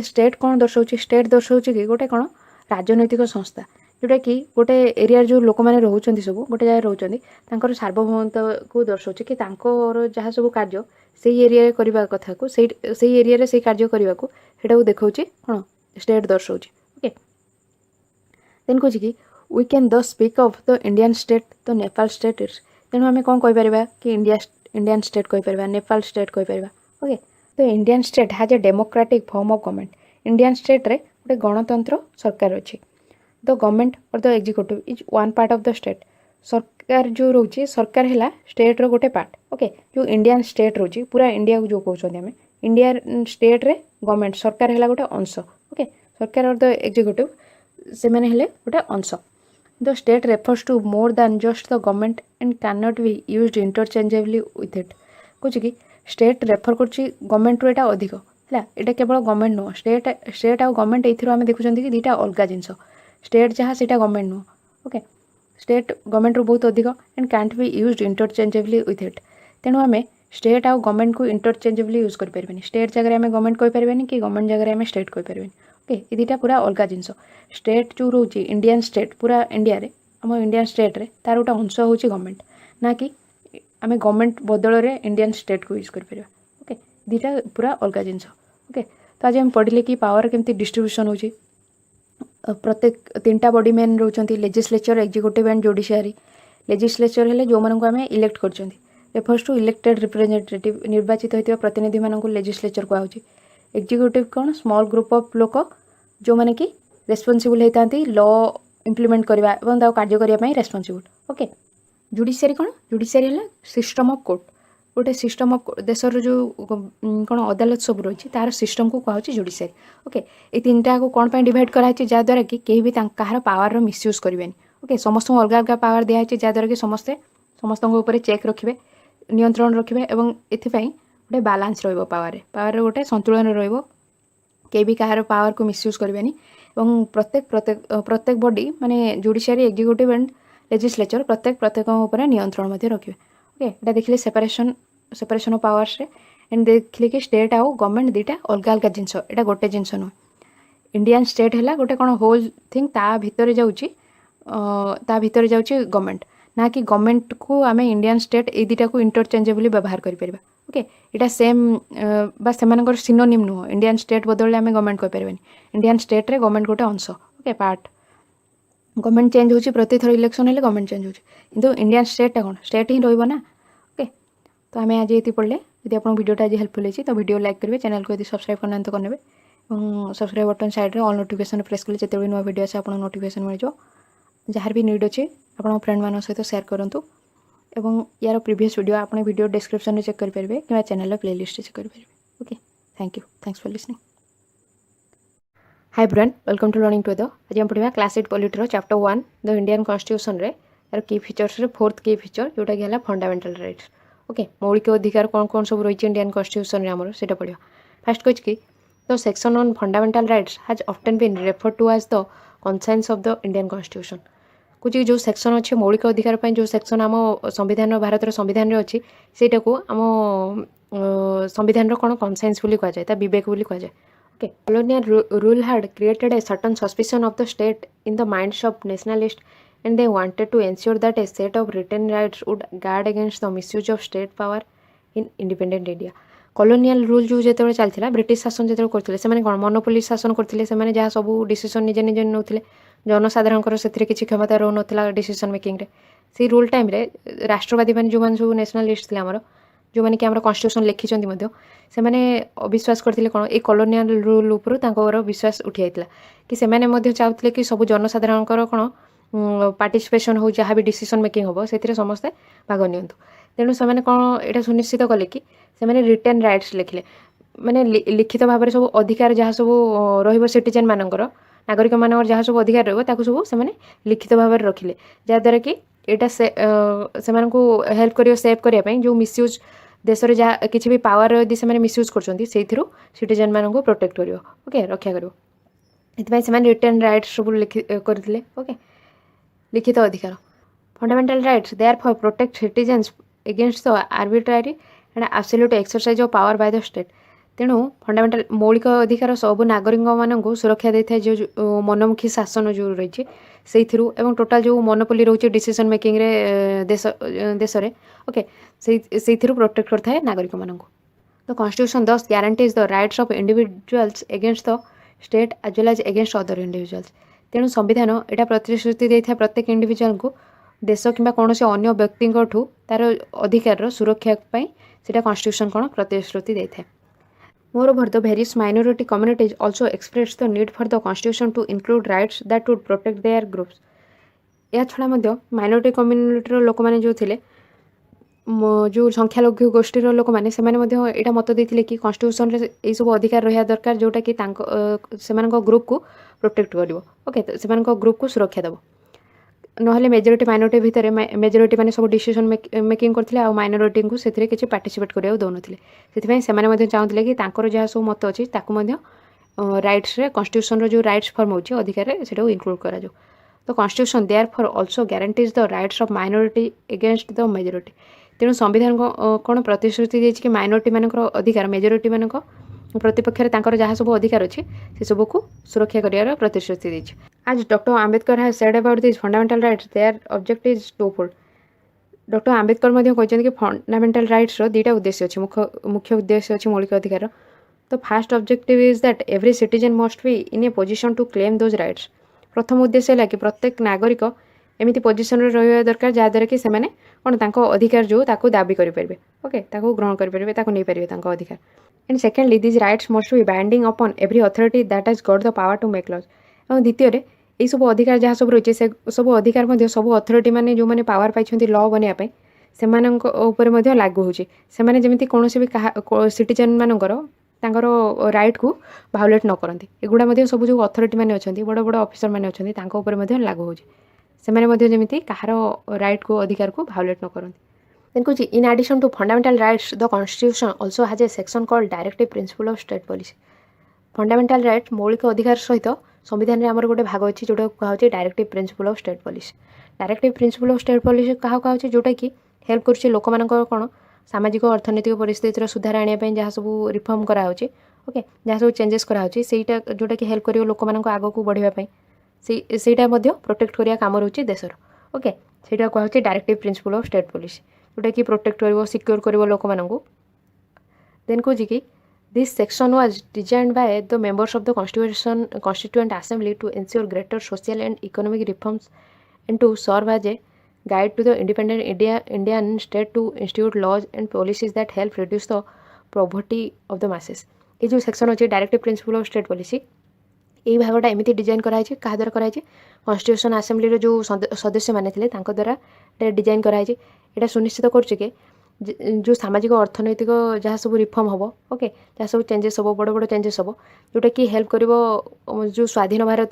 State कौन दर्शाऊँ स्टेट दर्शाऊँ कि गोटे कौन राजनैतिक संस्था जोटा कि गोटे एरिया जो लोक मैंने रोचे सब गोटे जगह रोचे सार्वभौमत्व को दर्शाऊँ कि जहाँ सब कार्य से एरिया करने कथा को से एरिया से कार्य करने को देखा कौन स्टेट दर्शाऊँ। ओके देन कहे कि we can the speak of the Indian state the Nepal state is. तेणु आम कौन कहीपर कि इंडियन स्टेट कहीपर नेपाल स्टेट कहीपर। ओके तो Indian state has a democratic form of government. Indian state रे गोटे गणतंत्र सरकार अच्छी। The government or the executive is one part of the state. सरकार जो रोचे सरकार है स्टेट रो गोटे पार्ट। ओके जो इंडियन स्टेट रोचे पूरा इंडिया को जो कहते हैं इंडिया स्टेट रे गवर्नमेंट सरकार है गोटे अंश। ओके सरकार और द एग्जीक्यूटिव से मैंने हेले गोटे अंश। The state refers to more than just the government and can not be used interchangeably with it. कहे कि स्टेट रेफर कर गवर्नमेंट रू यहाँ अधिक है यहाँ केवल गवर्नमेंट नुह स्टेट आ गवर्नमेंट ये आम देखुं कि दुईटा अलग जिनस स्टेट जहाँ से गवर्नमेंट नुह। ओके स्टेट गवर्नमेंट रू बहुत अधिक and cantt B used interchangeably with it. तेणु आम स्टेट आउ गवर्नमेंट को इंटरचेंजेबली यूज करें स्टेट जगह आम गवर्नमेंट कहींपारे कि गवर्नमेंट जगह आम स्टेट कहींपारे ओके ये दुटा पूरा अलग जिनस स्टेट जो रोचे इंडियन स्टेट पूरा इंडिया रे आम इंडियन स्टेट रे तार गोटे अंश हूँ गवर्नमेंट ना कि आम गवर्नमेंट बदल में इंडियन स्टेट को यूज करें ओके दुटा पूरा अलग जिनस ओके तो आज आम पढ़ले कि पावर केमती डिस्ट्रीब्यूशन हो प्रत्येक 3टा बॉडी मेन रोचंती legislature executive and judiciary legislature हेले जो मानक आम इलेक्ट करछंती रेफर्स टू इलेक्टेड रिप्रेजेंटेटिव निर्वाचित होता प्रतिनिधि मानक लेजिस्लेचर कहूँ एग्जीक्यूटिव कौन स्मॉल ग्रुप ऑफ लोक जो माने कि रेस्पॉन्सिबल होता लॉ इम्प्लीमेंट करवा और कार्य करने रेस्पॉन्सिबल ओके जुडिशियरी कौन जुडिशियरी है सिस्टम ऑफ कोर्ट गोटे सिस्टम ऑफ देशर जो कौन अदालत सब रही तार सिस्टम को कहूँ जुडिशियरी ओके ये 3टा को कौन डिवाइड कराई जहाँद्वारा कि कहीं भी कହାର पावर मिसयूज करेंगे ओके समस्त अलग अलग पावर दिखाई जहाँद्वारा कि समस्ते समस्त चेक रखिए नियंत्रण रखिए और ये गोटे बालांस पावर पावर गोटे संतुलन रही भी कହାର पावर को मिसयूज करेंगे और प्रत्येक प्रत्येक प्रत्येक बॉडी माने जुडिशियरी एग्जीक्यूटिव एंड लेजिस्लेचर प्रत्येक नियंत्रण रखिए ओके ये देखिए सेपरेशन ऑफ पावर्स एंड देखिए कि स्टेट आउ गवर्नमेंट दुटा अलग अलग जिनस यहाँ गोटे जिनस नुह इंडियन स्टेट है गोटे कौन होल थिंग ता भितर जाऊँगी गवर्नमेंट ना कि गवर्नमेंट को आम इंडियन स्टेट ये दुटा को इंटरचेंजेबली व्यवहार करें ओके इटा सेम बस से सिनोनिम नुह इंडियन स्टेट बदल आम गवर्नमेंट कहींपारे इंडियन स्टेट रे गवर्नमेंट गोटे अंश ओके पार्ट गवर्नमेंट चेंज होची प्रति थर इलेक्शन हेल्ले गवर्नमेंट चेंज होची किंतु इंडियन स्टेट कौन स्टेट ही रही ना ओके तो आम आज ये पढ़ले यदि आप वीडियोटा आज हेल्पफुल होती तो वीडियो लाइक करेंगे चैनल को यदि सब्सक्राइब करना तो करने और subscribe button side all notification press कले जिते नुआ वीडियो आसे आपको नोटिफिकेशन मिल जाए जहाँ भी नीड अच्छे आप फ्रेंड मान सहित शेयर करूँ एवं यार प्रीवियस वीडियो आप वीडियो डिस्क्रिप्शन में चेक करेंगे कि चैनल प्लेलिस्ट चेक करेंगे okay thank you thanks for listening hi brain welcome to learning to the आज हम पढ़ा class 8 polity chapter 1 the Indian constitution रे यार की फीचर्स रे 4th की फीचर जोटा कि फंडामेंटल राइट्स ओके मौलिक अधिकार कौन कौन सब रही इंडियन कॉन्स्टिट्यूशन रे हमर सेटा पढ़िया फर्स्ट कह कि the section on fundamental rights has often been referred to as the conscience of the Indian constitution कुछ जो सेक्शन अच्छे मौलिक अधिकार जो सेक्शन आम संविधान भारत संविधान रे अच्छी सेटा को आम संविधान कौन कॉन्साइंस बोली कह जाए विवेक बोली कह जाए okay colonial rule had created a certain suspicion of the state in the minds of nationalists and they wanted to ensure that a set of written rights would guard against the misuse of state power in independent India. colonial rule जो जेतेबेले चलथिला British शासन जेतेबेले करथिले से माने कोन monopoly शासन करथिले से माने जहा सब डिसीजन निजे निजे नउथिले जनसाधारण से किसी क्षमता रो नथिला डिसीजन मेकिंग रे से रूल टाइम रे राष्ट्रवादी माने जो माने सब नेशनलिस्ट थिले हमर जो मैंने कि आम कन्स्टिट्यूशन लिखिं से मैंने अविश्वास करते कौन ये कॉलोनियल रूल उपर विश्वास उठी जाता कि से चाहते कि सब जनसाधारण कौन पार्टिसिपेशन हो जहाँ भी डिसीजन मेकिंग हम से समस्ते भाग नियंतु तेणु से कौन यहाँ सुनिश्चित कले कि से रिटर्न राइट्स लिखिले माने लिखित भाव में सब अधिकार जहाँ सब रिटिजेन मानकर नागरिक मान जहाँ सब अधिकार रहा सब से लिखित भाव में रखिले जहाँद्वारा कि यहाँ से हेल्प कर सेव करने जो मिसयूज देश में जहाँ किसी भी पावर यदि से मिसयूज कर सिटीजन मान प्रोटेक्ट कर ओके रक्षा कर रिटर्न राइट्स सब करते ओके लिखित अधिकार fundamental rights they are for protect citizens against the arbitrary and absolute exercise of power by the state तेणु फंडामेंटल मौलिक अधिकार सब नागरिक मानक सुरक्षा देता है जो मनमुखी शासन जो रही से टोटाल जो मोनोपोली रोचे डिसीजन मेकिंग रे देश रे ओके से प्रोटेक्ट करता है नागरिक मानक the constitution thus guarantees the rights of individuals against the state as well as against other individuals तेणु संविधान यहाँ प्रतिश्रुति देता प्रत्येक इंडिविजुअल को देश कि कौन अन्य व्यक्ति तार अधिकार सुरक्षा से कॉन्स्टिट्यूशन कौन प्रतिश्रुति देता है Moreover, the various minority communities also expressed the need for the constitution to include rights that would protect their groups. या छड़ा मध्य माइनॉरिटी कम्युनिटी लोक मैंने जो थिले जो संख्यालघु गोष्ठीर लोक मैंने से यहाँ मत देते कि कन्स्टिट्यूशन रे ये सब अधिकार रहा दरकार जोटा कि ग्रुप को प्रोटेक्ट कर ओके से ग्रुप को सुरक्षा देव नहले मेजोरिटी माइनॉरिटी भितर मेजोरिटी मैंने सब डिसीजन मेकिंग करते आ माइनॉरिटी को से किसी पार्टिसिपेट करने दौन से चाहते कि जहाँ सब मत अच्छी राइट्स रे कन्स्टिट्यूशन जो राइट्स फॉर्म होची अधिकार से इनक्लूड करा तो constitution therefore also guarantees the rights of minority against the majority तेणु संविधान कौन प्रतिश्रुति देछि कि माइनॉरिटी मानकर अधिकार मेजोरिटी मानक प्रतिपक्ष तांकर जहाँ सब अधिकार अच्छे से सब को सुरक्षा करार प्रतिश्रुति देछि आज doctor Ambedkar has said about this fundamental rights their object is twofold doctor Ambedkar मध्य कहते कि फंडामेंटल राइट्स दुईटा उद्देश्य अच्छे मुख्य उद्देश्य अच्छे मौलिक अधिकार तो first objective is that every citizen must be in a position to claim those rights प्रथम उद्देश्य है कि प्रत्येक नागरिक एमती पोजिशन रहा दरकार जहाँद्वारा कि सेमाने कौन तांको अधिकार जो ताको दाबी करेंगे ओके ताको ग्रहण करेंगे ताको नहीं पारे तांको अधिकार and secondly these rights must be binding upon every authority that has got the power to make laws और द्वितीय ये सब अधिकार जहाँ सब रही है सब अधिकार मध्य सब अथॉरिटी माने जो मैंने पावर पाई लॉ बनवाई से लागू होने जमी कौन भी सिटीजन मानकर तांकर राइट को भायोलेट न करती एगुड़ा सब जो अथॉरिटी मैंने अच्छा बड़ बड़ ऑफिसर मैंने अच्छा लागू होती कहार राइट को अधिकार को भायोलेट न करती Then कुछ in addition to fundamental rights, the Constitution also has a section called Directive Principle of State Policy. Fundamental rights मौलिक अधिकार सहित संविधान में आमर गोटे भाग अच्छी जोटा कहे directive principle of state policy directive principle of state policy क्या कहे जोटा कि हेल्प कर लोक मान कौन सामाजिक अर्थनैतिक परिस्थितिर सुधार आने जहाँ सब रिफॉर्म कराऊँचे ओके जहाँ सब चेंजेस कराऊँचे सेटा जोटा कि हेल्प कर लोक मान आग को बढ़ापी सेटा प्रोटेक्ट करिया काम रोचे देशर ओके सेटा कहे directive principle of state policy जोटा कि प्रोटेक्ट कर सिक्योर कर लोक मानू देन कौच कि this section was designed by the members of the constituent assembly to ensure greater social and economic reforms and to serve as a guide to the independent Indian state to institute laws and policies that help reduce the poverty of the masses ये जो सेक्शन अच्छे directive principle of state policy यही भागटा एमती design कराई क्या द्वारा कराई कॉन्स्टिट्यूशन असेंबली जो सदस्य मैंने द्वारा डिजाइन कराई यहाँ सुनिश्चित कर जो सामाजिक अर्थनैतिक जहाँ सब रिफॉर्म हम ओके जहाँ सब चेंजेस हम बड़ बड़ चेंजेस हम जोटा कि हेल्प कर जो स्वाधीन भारत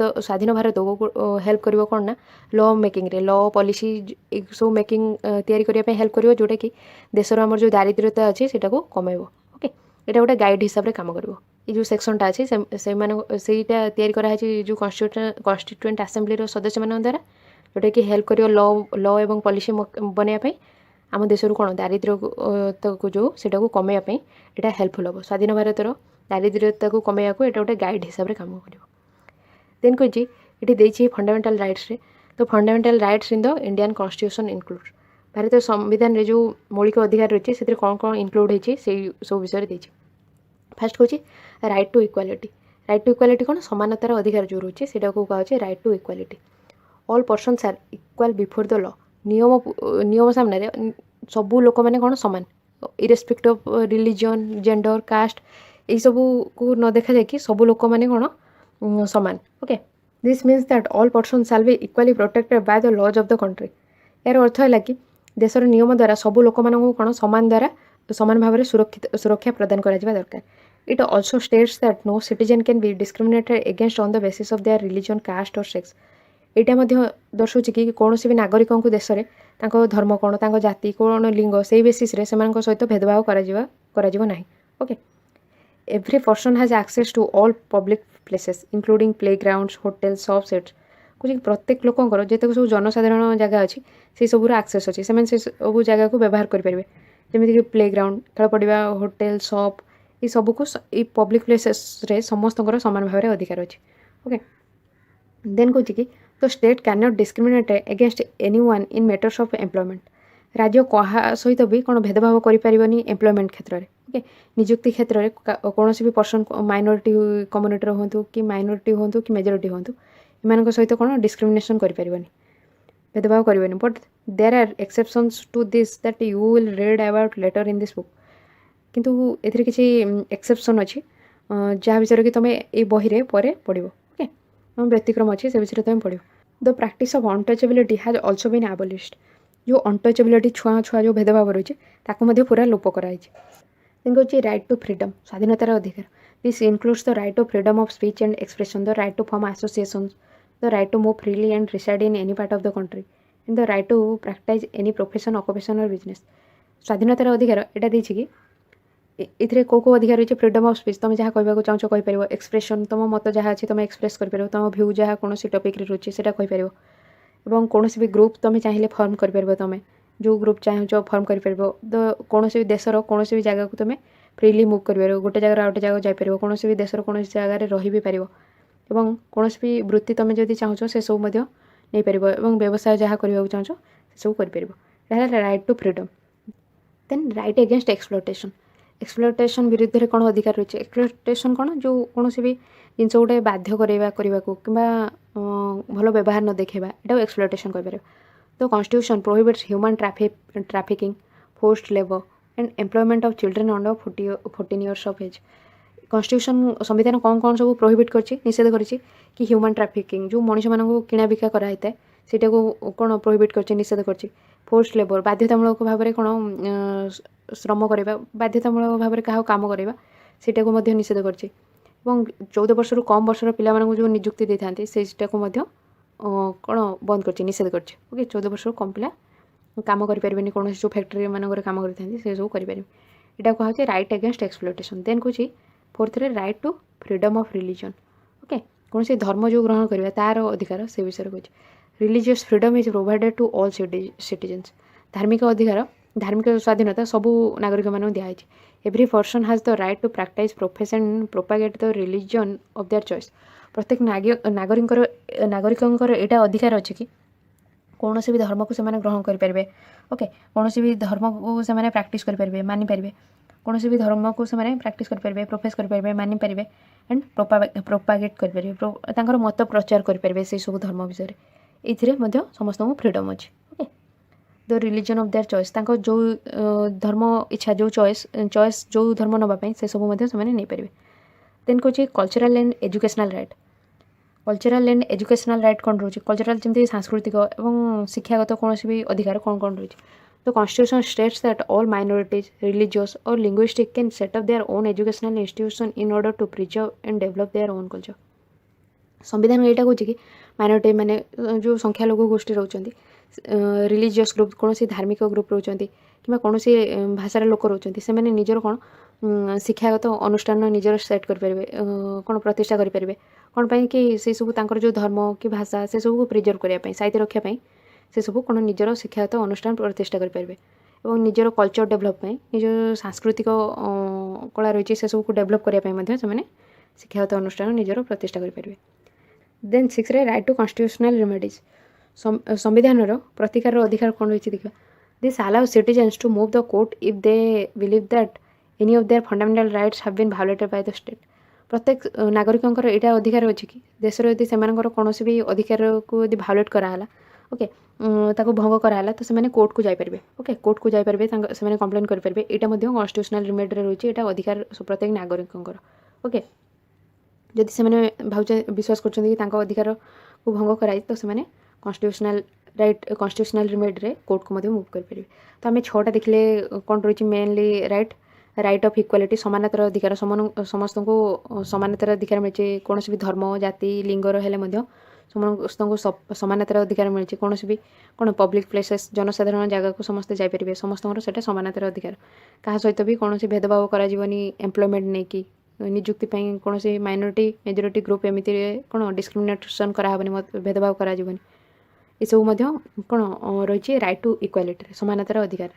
को हेल्प कर कौन ना लॉ मेकिंग रे लॉ पॉलिसी सब मेकिंग तैयारी करने हेल्प कर जोटा कि देशर आम जो दारिद्र्यता अच्छे से कमेब ओके यहाँ गोटे गाइड हिसाब से कम कर जो सेक्शनटा अच्छे से तैयारी कराई जो कॉन्स्टिट्यूएंट असेंबली सदस्य मान द्वारा जोटा कि हेल्प कर लॉ एवं पॉलिसी बनवाई आम देश कौन दारिद्र्य को जो सेटा को कमेवाई यहाँ हेल्पफुल हम स्वाधीन भारतर दारिद्र्यता को कमेवा को गोटे गाइड हिसाब से कम कर देन कही ये फंडामेंटल राइट्स रे तो fundamental rights in the Indian constitution include भारतीय संविधान रे जो मौलिक अधिकार रही है कौन कौन इनक्लूड होती सब विषय देती फास्ट कौच राइट टू इक्वालिटी कौन समानतार अधिकार जो रही है कहे right to equality all persons are equal before the law नियम सामने सबू लोक मैंने कौन सामान irrespective of religion gender caste यही सब को न देखा जाए कि सबू लोक मैंने कौन सामान okay this means that all person shall be equally protected by the laws of the country यार अर्थ है कि देशर नियम द्वारा सबू लोक मानू कौन सामान द्वारा सामान भाव में सुरक्षा प्रदान करा दरकार it also states that no citizen can be discriminated against on the basis of their religion caste और सेक्स यहाँ दर्शाऊँ कि कौन भी नागरिक देश में धर्म कौन जाति कौन लिंग से बेसीस सहित भेदभाव ना okay every person has access to all public places including playgrounds hotel shop sets कुछ प्रत्येक लोकंर जितक सब जनसाधारण जगह अच्छी से सबूर एक्सेस अच्छी से सब जगह को व्यवहार करेंगे जमीक प्ले ग्राउंड खेल पड़ा होटेल शॉप ये सबको पब्लिक प्लेसेस समस्त सामान भाव में अधिकार अच्छे ओके देन कौच कि तो state can not discriminate against anyone in matters of employment राज्य क्या सहित भी कौन भेदभाव करें एम्प्लॉयमेंट क्षेत्र में ओके निजुक्ति क्षेत्र में कौन भी पर्सन माइनॉरिटी कम्युनिटी हूँ कि माइनॉरिटी हूँ कि मेजोरिटी हूँ एम सहित कौन डिस्क्रिमिनेशन करें भेदभाव करें but there are exceptions to this that you will read about later in this book किंतु एथिरे किसी एक्सेप्शन अच्छी जहाँ विषय कि तुम्हें ये बही रे पढ़ो ओके व्यतिक्रम अच्छी से विषय तुम पढ़ो the practice of untouchability has also been abolished जो अनटचेबिलिटी छुआ छुआ जो भेदभाव रही है पूरा लोप कराई देखिए राइट टू फ्रीडम स्वाधीनतार अधिकार this includes the right to freedom of speech and expression the right to form associations the right to move freely and reside in any part of the country and the right to practise any profession occupation और business स्वाधीनतार अधिकार यहाँ देती कि इथे कौ अधिकार रही है फ्रीडम ऑफ स्पीच तुम जहाँ कहवाक चाहो कहीपर एक्सप्रेशन तुम मत जहाँ अच्छी तुम एक्सप्रेस कर तुम भ्यू जहाँ कौन टॉपिक रोचे से कहीपर और कौन भी ग्रुप तुम चाहिए फॉर्म कर तुम जो ग्रुप चाहूँ फर्म कर कौन भी देशर कौन भी जगह को तुम फ्रीली मुव कर गोटे जगह आउटे जगह जापर कौन भी देशर कौन जगह रही भी पार एवं कौन भी वृत्ति तुम जब चाहूँ से सब नहीं पार एवं व्यवसाय जहाँ करने चाहूँ से सब कर right to freedom. Then right against exploitation. Exploitation विरुद्ध में कौन अधिकार रही है? एक्सप्लोटेशन कौन जो कौन भी जिनस गोटे बाध्य करने को कि भल व्यवहार न देखा यहाँ एक्सप्लोटेशन कह। तो constitution prohibits human trafficking, forced labour and employment of children under 14 years of age. Constitution संविधान कौन कौन सब प्रोहिबिट करछि निषेध करछि कि ह्यूमन ट्रैफिकिंग जो मनुष्य मानक किणा बिका कराई था सेटा को कौन प्रोहिबिट करछि निषेध करछि। फोर्स्ड लेबर बाध्यतामूलक भाव में कौन श्रम करवा बाध्यतामूलक भाव में क्या काम करवा सेटा को मध्य निषेध करछि। 14 वर्ष कम वर्षर पिला मानक जो नियुक्ति दे थांती सेटा को मध्य कौन बंद करछि निषेध करछि। ओके 14 वर्ष कम पिला काम करें कौन जो फैक्ट्री मानक काम करते से सब करें यहाँ कहुचे राइट एगेन्स्ट एक्सप्लोटेशन। देन कौन fourth right to freedom of religion. Okay कौन से धर्म जो ग्रहण करवा तार अधिकार से विषय कहे। Religious freedom is provided to all citizens. धार्मिक अधिकार धार्मिक स्वाधीनता सबू नागरिक मान दिखाई। Every person has the right to practise profess and propagate the religion of their choice. प्रत्येक नागरिक यहाँ अधिकार अच्छे कि कौन भी धर्म को सेमाने ग्रहण करें। ओके कौन भी धर्म को सेमाने प्रैक्टिस करें मानिपारे कौन भी धर्म को सेमाने प्रैक्टिस करें प्रोफेस करें मानिपारे एंड प्रोपागेट करें मत प्रचार करें से सब धर्म विषय ये समस्त फ्रीडम अच्छे। Okay the religion of their choice जो धर्म इच्छा जो चॉइस जो धर्म नापी से सब नहीं पारे। देन कौन cultural and educational right. Cultural and educational right कौन रोचे कल्चरल जमी सांस्कृतिक और शिक्षागत कौन भी अधिकार कौन कौन रही। तो constitution states that all minorities religious or linguistic can set up their own educational institution in order to preserve and develop their own culture. संविधान यहाँ कहे कि माइनॉरिटी माने जो संख्यालघु गोष्ठी रोचंती रिलीजियस ग्रुप कौन सी धार्मिक ग्रुप रोचंती कि कौन सी भाषार लोक रोचंती से माने निजर कौन शिक्षागत अनुष्ठान निजर सेट करें कौन प्रतिष्ठा करें कौन पाई कि से सब तांकर जो धर्म कि भाषा से सब को प्रिजर्व करने साहित्य रखापी से सब कौन निजर शिक्षागत अनुष्ठान प्रतिष्ठा करें और निजर कल्चर डेभलप निज सांस्कृतिक कला रही से सब को डेभलप करने से शिक्षागत अनुष्ठान निजर प्रतिष्ठा करें। Then 6 right to constitutional remedies. संविधान प्रतिकार अधिकार कौन रही देखा। This allow citizens to move the court if they believe that any of their fundamental rights have been violated by the state. प्रत्येक नागरिकों यहाँ अधिकार अच्छे कि देशर यदि से कौन भी अधिकार को यदि वायोलेट कराला ओके ताको भंग कराला तो से कोर्ट को जापर। ओके कोर्ट को जापर से कंप्लेन करेंगे यहाँ कॉन्स्टिट्यूशनल रिमेडी रही है अधिकार प्रत्येक नागरिकों। ओके जदि से भावचे विश्वास कर अधिकार को भंग कराई तो से कॉन्स्टिट्यूशनल राइट कॉन्स्टिट्यूशनल रिमेडी रे कोर्ट को मूव करेंगे। तो आम 6टा देखले कौन रही मेनली राइट ऑफ इक्वालिटी समानतार अधिकार समस्त को समानतार अधिकार मिले कौन भी धर्म जाति लिंगर हेले समस्त को समानतार अधिकार मिले कौन भी कौन पब्लिक प्लेसेस जनसाधारण जगह को समस्ते जापर समस्त से समानतार अधिकार क्या सहित भी कौन भेदभाव करानी एम्प्लॉयमेंट नहीं कि नियुक्ति कौन से माइनॉरिटी मेजोरिटी ग्रुप एमती कौन डिस्क्रिमिनेशन कराबनी भेदभाव करा ये सब कौन रही राइट टू इक्वालिटी समानतार अधिकार।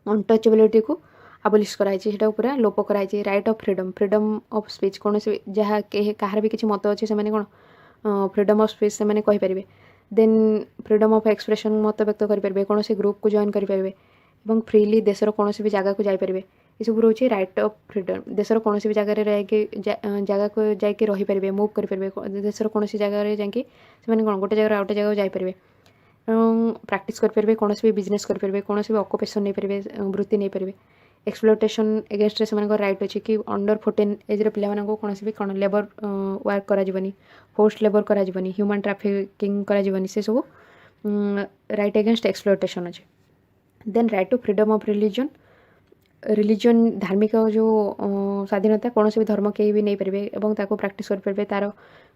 अनटचेबिलिटी को आबोलिश कराई पूरा लोप कराई। Right of freedom of speech कौन से जहाँ कहार भी किसी मत अच्छे से मैंने कौन फ्रीडम ऑफ स्पीच से मैंने कहींपारे। देन फ्रीडम ऑफ एक्सप्रेशन मत व्यक्त करेंगे कौन से ग्रुप को जॉइन करेंगे और फ्रीली देशर कौन भी जगह को जापर ये सब रोचे राइट ऑफ फ्रीडम। देशर कौन भी जगह जगह को जाकि रहीपर मुव करेंगे देशर कौन जगह जाकि कौन गोटे जगह आउटे जगह जापर प्रैक्टिस करेंगे कौन भी बिजनेस करेंगे कौन भी ऑक्युपेशन नहीं पारे वृत्ति नहीं पारे। एक्सप्लोटेशन एगेन्स्ट से राइट अच्छे कि अंडर 14 एज पिला कौन भी कौन लेबर वर्क कराଯିबनी फोर्स्ड लेबर कराजिबनी ह्यूमन ट्रैफिकिंग कराजिबनी से सब राइट एगेन्स्ट एक्सप्लोटेशन अच्छे। Then right to freedom of religion धार्मिक जो स्वाधीनता कौन भी धर्म कहीं भी नहीं पारे और ताको प्रैक्टिस करेंगे तार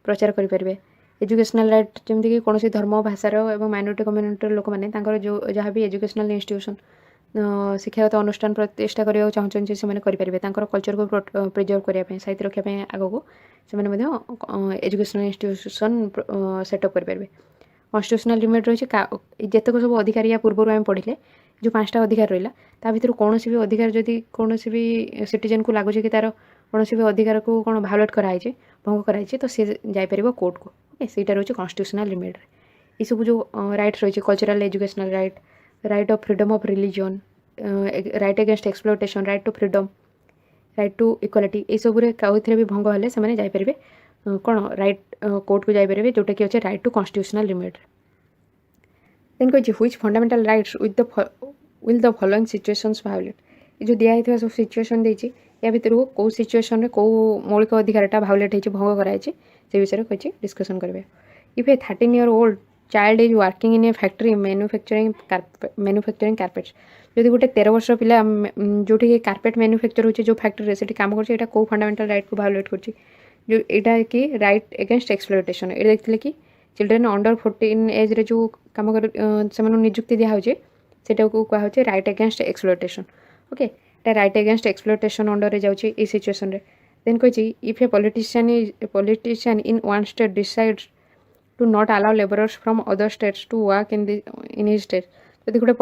प्रचार करेंगे। एजुकेशनल राइट जमीक कि कौन धर्म भाषार और माइनॉरिटी कम्युनिटी लोक मैंने जो जहाँ भी एजुकेशनल इंस्टीट्यूशन शिक्षागत अनुष्ठान प्रतिष्ठा करने चाहते से करेंगे कल्चर को प्रिजर्व करने साहित्य रखापी आग को से एजुकेशनल इंस्टीट्यूशन सेटअप करेंगे। कन्स्टिट्यूशनल लिमिट रही जितक सब अधिकार या पूर्व आम पढ़े जो 5टा अधिकार रहा ता भर कौन भी अधिकार जदि कौन भी सिटीजन को लगुच कि तार कौन भी अधिकार को कौन भायोलेट कराई भंग कराई तो सी जापर कोर्ट को ओके सहीटा रोचे कन्स्टिट्यूशनल लिमिट ये सब जो राइट्स रही cultural educational right right of freedom of religion right against exploitation right to freedom right to equality ये सब भी भंग हेल्ले से जापर कौन राइट कोर्ट को जापर जोटा कि अच्छे right to constitutional limit then कही which fundamental rights will the following situations violate ये जो दिखाई सब सिचुएशन देती या भितर कौ सिचुएशन में कौ मौलिक अधिकारटा भायोलेट हो भंग कराई से विषय कही डिस्कसन करेंगे if A 13 year old child is working in A factory manufacturing carpets जदि गोटे 13 वर्ष पिला जो कार्पेट मैन्युफैक्चर हो फैक्ट्री से काम कर कौ फंडामेंटल राइट को भायोलेट कर जो यहाँ कि राइट एगेंस्ट एक्सप्लोटेशन ये देखते कि चिल्ड्रेन अंडर 14 एज रे जो कम कर से निजुक्ति दिखाई सेटा को कहुचे right against exploitation okay right against exploitation under रे जाउची ए सिचुएशन रे देन कही if a politician in one state decides to not allow labourers from other states to work in his state जदि गोटे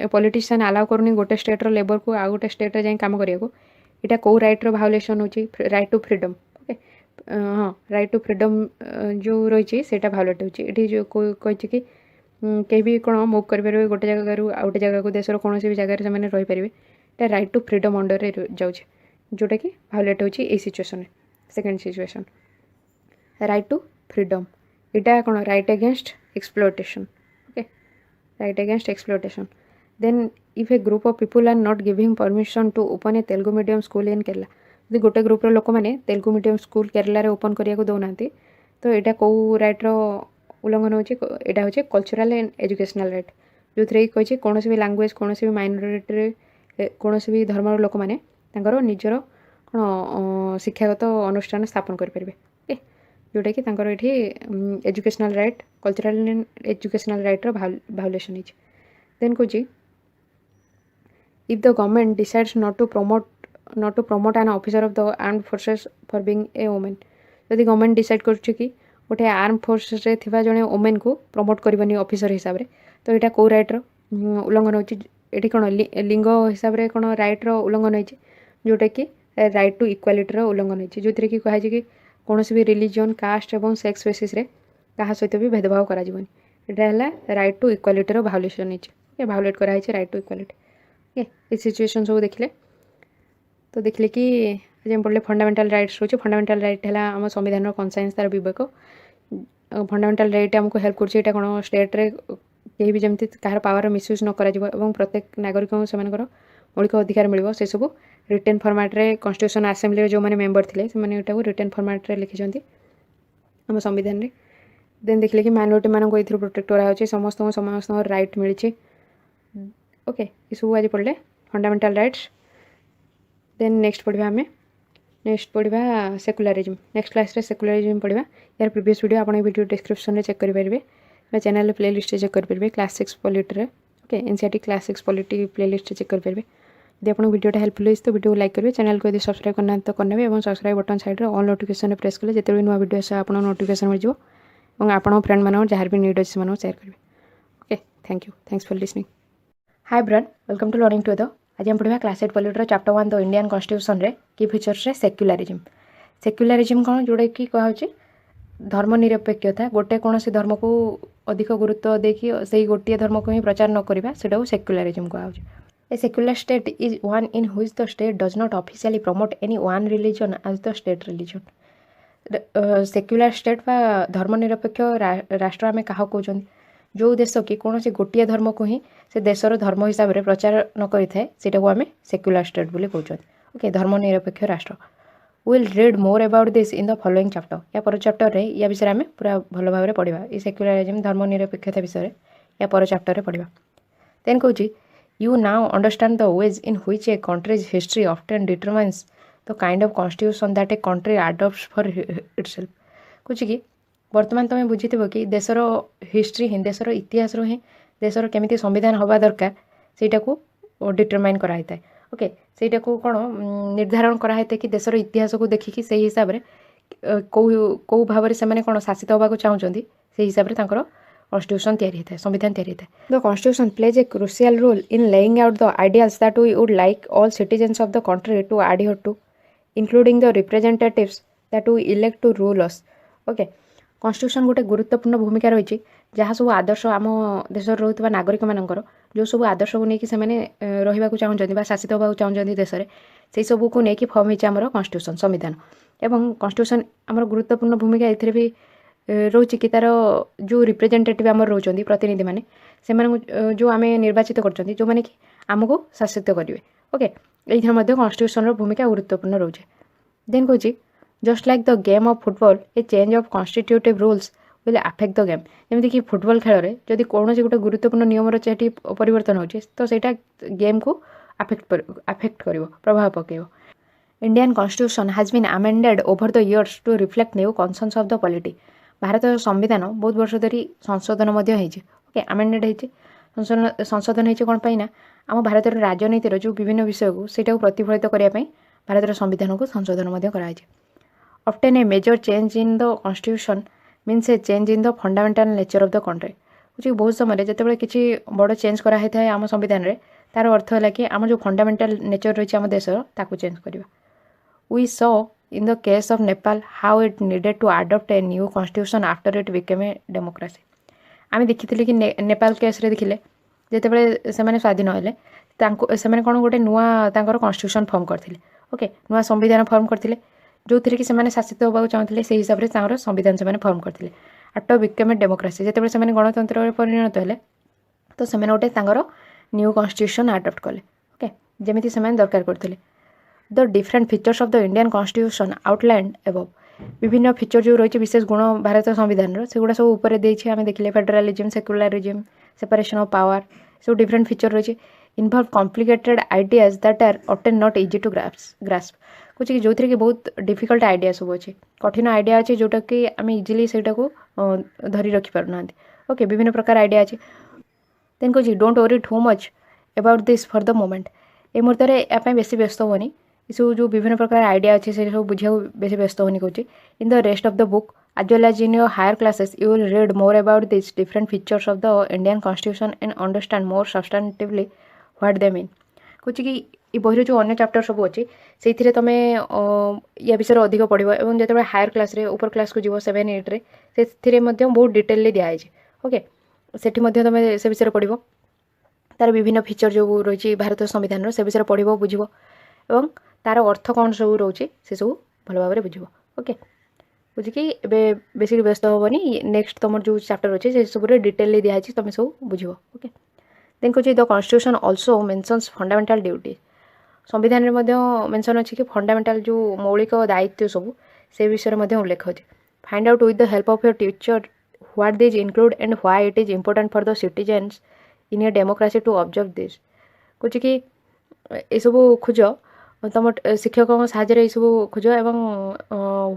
पॉलिटिशियन अलाउ करूनी गोटे स्टेट्र labour को आ गोटे स्टेट्रे जाए कम करिया को यहाँ कौ राइट्र भायोलेसन होची राइट टू फ्रीडम ओके हाँ राइट टू फ्रीडम जो रही है भायोलेट होती जो कही कि कहीं भी कौन मुव करेंगे गोटे जगह आ गोटे जगह को देशर कौन भी जगह से रहीपर राइट टू फ्रीडम अंडर रे जाऊे जोटा कि भायोलेट होची a situation second situation right to freedom यहाँ कौन right against exploitation okay right against exploitation then if a group of people are not giving permission to open a Telugu medium school in Kerala यदि गोटे group लोक मैंने Telugu medium school Kerala रे open करने को दौना तो यहाँ कौ राइट्र उल्लंघन होटा हूँ कल्चरल एंड एजुकेशनल राइट जो थी कही कौन भी लैंग्वेज कौन भी माइनोरिटी कौन भी धर्म लोक मैंने निजर कौन शिक्षागत अनुष्ठान स्थापन करेंगे ओके जोटा कि ये educational right cultural and educational राइट्र भायोलेसन है देन कौच if the government decides not to promote an officer of the armed forces for being a women यदि गवर्नमेंट डिसाइड कर गोटे आर्म फोर्स रे थिबा जने वुमेन को प्रमोट करबनी ऑफिसर हिसाब रे तो यहाँ कौ राइट्र उल्लंघन होती कौन लिंग हिसाब से कौन राइट्र उल्लंघन होती जोटा कि राइट टू इक्वालिटीर उल्लंघन होती जो थी कि कहुए कि कौन भी रिलीजन कास्ट और सेक्स बेसिस रे क्या सहित भी भेदभाव कराला राइट टू इक्वालिटीर भायोलेसन है भायोलेट कराई राइट टू इक्वालिटी ओके ये सिचुएशन सब देखले तो देखले कि आज पढ़ले फंडामेंटल राइट्स रोचे फंडामेंटल राइट है आम संविधान कन्साइंस तार विवेक फंडामेंटल राइट आमको हेल्प कर कौन स्टेट रे कहीं भी जमी कहार पावर मिसयूज न करा प्रत्येक नागरिक से मौलिक अधिकार मिल से सब रिटेन फॉर्मेट रे कन्स्टिट्यूशन असेंबली जो मैंने मेंबर थे से रिटेन फॉर्मेट रे लिखिं आम संविधान रे देन देखले कि माइनोरिटी मानक ये प्रोटेक्ट कराई समस्त राइट मिली ओके ये सब आज पढ़ले फंडामेंटल राइट्स देन नेक्स्ट पढ़ा आम नेक्स्ट पढ़ा सेकुलरिज्म नेक्स्ट क्लास रे सेकुलरिज्म पढ़ा यार प्रीवियस वीडियो आप वीडियो डिस्क्रिप्शन में चेक करेंगे चैनल प्ले लिस्ट चेक करेंगे class 6 polity okay NCERT class 6 polity playlist check करेंगे यदि आपको वीडियोटा हेल्पफुल हो तो वीडियो लाइक करेंगे चैनल को यदि सब्सक्राइब करना तो करने और subscribe button side all notification press कले जिते भी नुआ वीडियो आस आप नोटिफिकेशन मिल और आप फ्रेंड मान जहाँ भी नीड अच्छे से सेयार करेंगे okay thank you thanks for listening hi brain welcome to learning together आज हम पढ़ा class 8 polity chapter 1 the Indian constitution रे की फीचर्स रे सेक्युलरिज्म कौन जोड़ा कि कहुचे धर्मनिरपेक्षता गोटे कौन से धर्म को अधिक गुरुत्व देखी से गोटे धर्म को ही प्रचार न करवा से सेक्युलरिज्म कहुचे a secular state is one in which the state does not officially promote any one religion as the state religion secular state बा धर्मनिरपेक्ष राष्ट्र आम क्या कहते जो देश कि कौन से गोटे धर्म को ही से देशर धर्म हिसाब से प्रचार न करें आम सेक्युलर स्टेट बोली कहते ओके धर्मनिरपेक्ष राष्ट्र will read more about this in the following chapter या पर चैप्टर रे या विषय आम पूरा भल भाव में पढ़ा ये सेक्युलरिज्म धर्मनिरपेक्षता विषय या पर चैप्टर रे पढ़ा देन कहूँ you now understand the ways in which A countries history often determines the kind of constitution that a country adopts for itself कुछ कि बर्तमान तुम बुझीथिबो कि देशर हिस्ट्री ही देशर इतिहास ही देशर केमिति संविधान हवा दरकार सेटा को डिटरमाइन कराई थाए ओके सेटा को कौन निर्धारण कराई कि देशर इतिहास को देखिकी से हिसाब से कौ भाव से कौन शासित होगा चाहते से हिसाब से कन्स्टिट्यूशन तैयारी होता है, संविधान तैयारी होता है। The constitution plays a crucial role in laying out the ideals that we would like all citizens of the country to adhere to, including the representatives that we elect to rule us. Okay, constitution गोटे गुरुत्वपूर्ण भूमिका रही जहाँ सब आदर्श आम देश रोकवा नागरिक मानकर जो सब आदर्श को लेकिन से रहा चाहते शासित होगा चाहते देश में से सब को लेकिन फर्म होमर कन्स्टिट्यूशन संविधान। एवं कन्स्टिट्यूशन आम गुरुत्वपूर्ण भूमिका ये भी रोचे कि तार जो रिप्रेजेंटेटिव आम रोच प्रतिनिधि मैंने से जो आम निर्वाचित कर जो मैंने कि आमको शासित करेंगे। ओके, ये कन्स्टिट्यूशन भूमिका गुरुत्वपूर्ण रोचे। देन कौच just like the game of football a change of constitutive rules will affect the game. जमीक कि फुटबॉल खेल में जदि कौन गोटे गुरुत्वपूर्ण नियम से परिवर्तन होचे तो सेटा गेम को अफेक्ट कर प्रभाव पकेब। Indian constitution has been amended over the years to reflect new concerns of the polity. भारत संविधान बहुत वर्ष धरी संशोधन ओके अमेंडेड होती संशोधन होती कौन पाई ना आम भारत राजनीतिर जो विभिन्न विषय को सेटा प्रतिफलित करने भारत संविधान को संशोधन कराई। Often a major change in the constitution means a change in the fundamental nature of the country. कुछ बहुत समय जिते किसी बड़ चेंज कराई था आम संविधान में तार अर्थ है कि आम जो फंडामेंटल नेचर रही आम देशर ताकू चेंज करवा। We saw in the case of Nepal how it needed to adopt a new constitution after it became a democracy. आम देखी कि नेपाल केस रे देखिले जिते से स्वाधीन हेले से कौन गोटे नुआ कन्स्टिट्यूशन फॉर्म करते ओके नुआ संविधान फॉर्म करते जो थी कि शासित होगा चाहते से हिसाब से संविधान से फॉर्म करते आफ्टर बिकेम ए डेमोक्रेसी जिते से गणतंत्र परिणत हेले तो से गोटे न्यू कन्स्टिट्यूशन अडॉप्ट कले ओके जमी से दरकार करते। The different features of the Indian constitution outlined above विभिन्न फीचर जो रही विशेष गुण भारत संविधान से गुड़ा सब उपर आम देखिले federalism secularism separation of power सब डिफरेंट फीचर रही involve complicated ideas that are often not easy to grasp कुछ जो थी कि बहुत डिफिकल्ट आइडिया सब अच्छे कठिन आइडिया अच्छे जोटा कि आम इजिली से धरी रखी पारना ओके विभिन्न प्रकार आइडिया अच्छे। देन कौच don't worry too much about this for the moment ए मुहूर्त में बेसी व्यस्त होनी सब जो विभिन्न प्रकार आइडिया अच्छे से सब बुझा बेसी व्यस्त होनी कौच। In the rest of the book as well as in your higher classes you will read more about these different features of the Indian constitution and understand more substantively what they mean। कुछ कि ये बही जो अन्य chapter सब अच्छी से तुम या विषय अधिक पढ़ और जो हायर क्लास रे ऊपर क्लास को जीव 7-8 रे से बहुत डिटेल दिखाई ओके से तुम से विषय पढ़ तार विभिन्न फीचर जो रही भारत संविधान से विषय पढ़ बुझ और तार अर्थ कौन सब रोचे से सब भल भाव बुझ ओके बुझिकी बेस व्यस्त हेनी नेक्स्ट तुम जो चैप्टर अच्छे से सब डिटेल दिखाई तुम सब बुझ ओके। देन कौच the constitution also mentions fundamental duty संविधान में मेंशन अच्छे कि फंडामेंटल जो मौलिक दायित्व सब से विषय में उल्लेख अच्छे। Find out with the help of your teacher what this include and why it is important for the citizens in a democracy to observe this कौच कि ये सब खोज तुम शिक्षकों साहाଯ୍य सब खोज एवं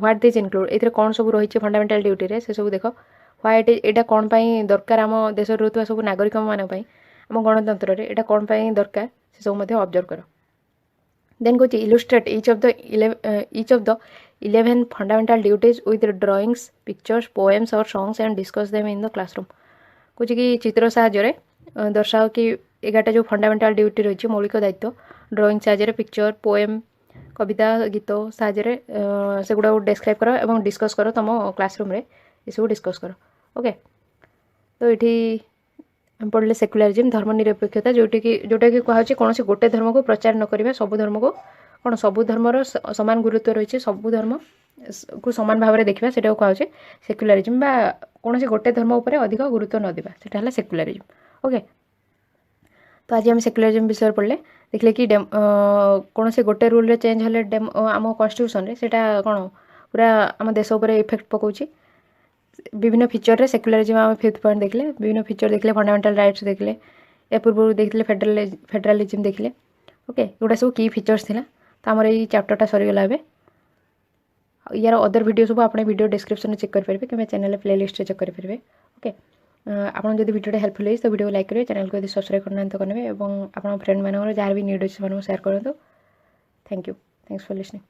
व्हाट दिस इंक्लूड ये कौन सब रही फंडामेंटल ड्यूटी रे से सब देख व्हाई इट यहाँ कौन दरकार आम देश रुआ सब नागरिक मानी आम गणतंत्र में यहाँ कौन दरकार से सब ऑब्जर्व कर। देन कौच illustrate each of the 11 fundamental duties with drawings pictures poems or songs and discuss them in the classroom कौच कि चित्र साहाଯ୍य दर्शाओ कि 11टा जो फंडामेंटल ड्यूटी रही मौलिक दायित्व ड्रॉइंग साहाଯ୍य पिक्चर पोएम कविता गीत साहाଯ୍य से गुड़ा डिस्क्राइब कर और डिस्कस कर तुम क्लासरूम रे ये सब डिस्कस कर ओके। तो ये पढ़ले सेक्युलरिज्म धर्मनिरपेक्षता जोटा कि कहुच्छे कौन से गोटे धर्म को प्रचार न करिबा सब धर्म को कौन सब धर्मर समान गुरुत्व रही सब धर्म को समान भाव में देखा से कहुच्छे सेक्युलरिज्म बा कौन से गोटे धर्म उपर अधिक गुरुत्व न देवा सेटा सेक्युलरिज्म ओके। तो आज आम सेक्युलरिज्म विषय पढ़ले देखले कि कौन से गोटे रूल रे चेंज हेले आम कन्स्टिट्यूशन रे सेटा कौन पूरा आम देश उपर इफेक्ट पकाउछि। विभिन्न फीचर रे सेक्युलरिज्म आम 5th पॉइंट देखले विभिन्न फीचर देखले फंडामेंटल राइट्स देखले ए पूर्व देखले फेडरालिज्म देखले ओके एगुड़ा सब की फीचर्स थिला। तो आमर ये चैप्टरटा सरीगला ए यार अदर वीडियो सब आपने वीडियो डिस्क्रिप्शन चेक करेंगे कि चैनल प्लेलिस्ट चेक करेंगे ओके। आपन जब वीडियो हेल्पफुल है तो वीडियो लाइक करेंगे चैनल को यदि सब्सक्राइब करना तो करेंगे और आप फ्रेंड मान जहाँ भी नीड अच्छे सेयार करूँ। Thank you thanks for listening.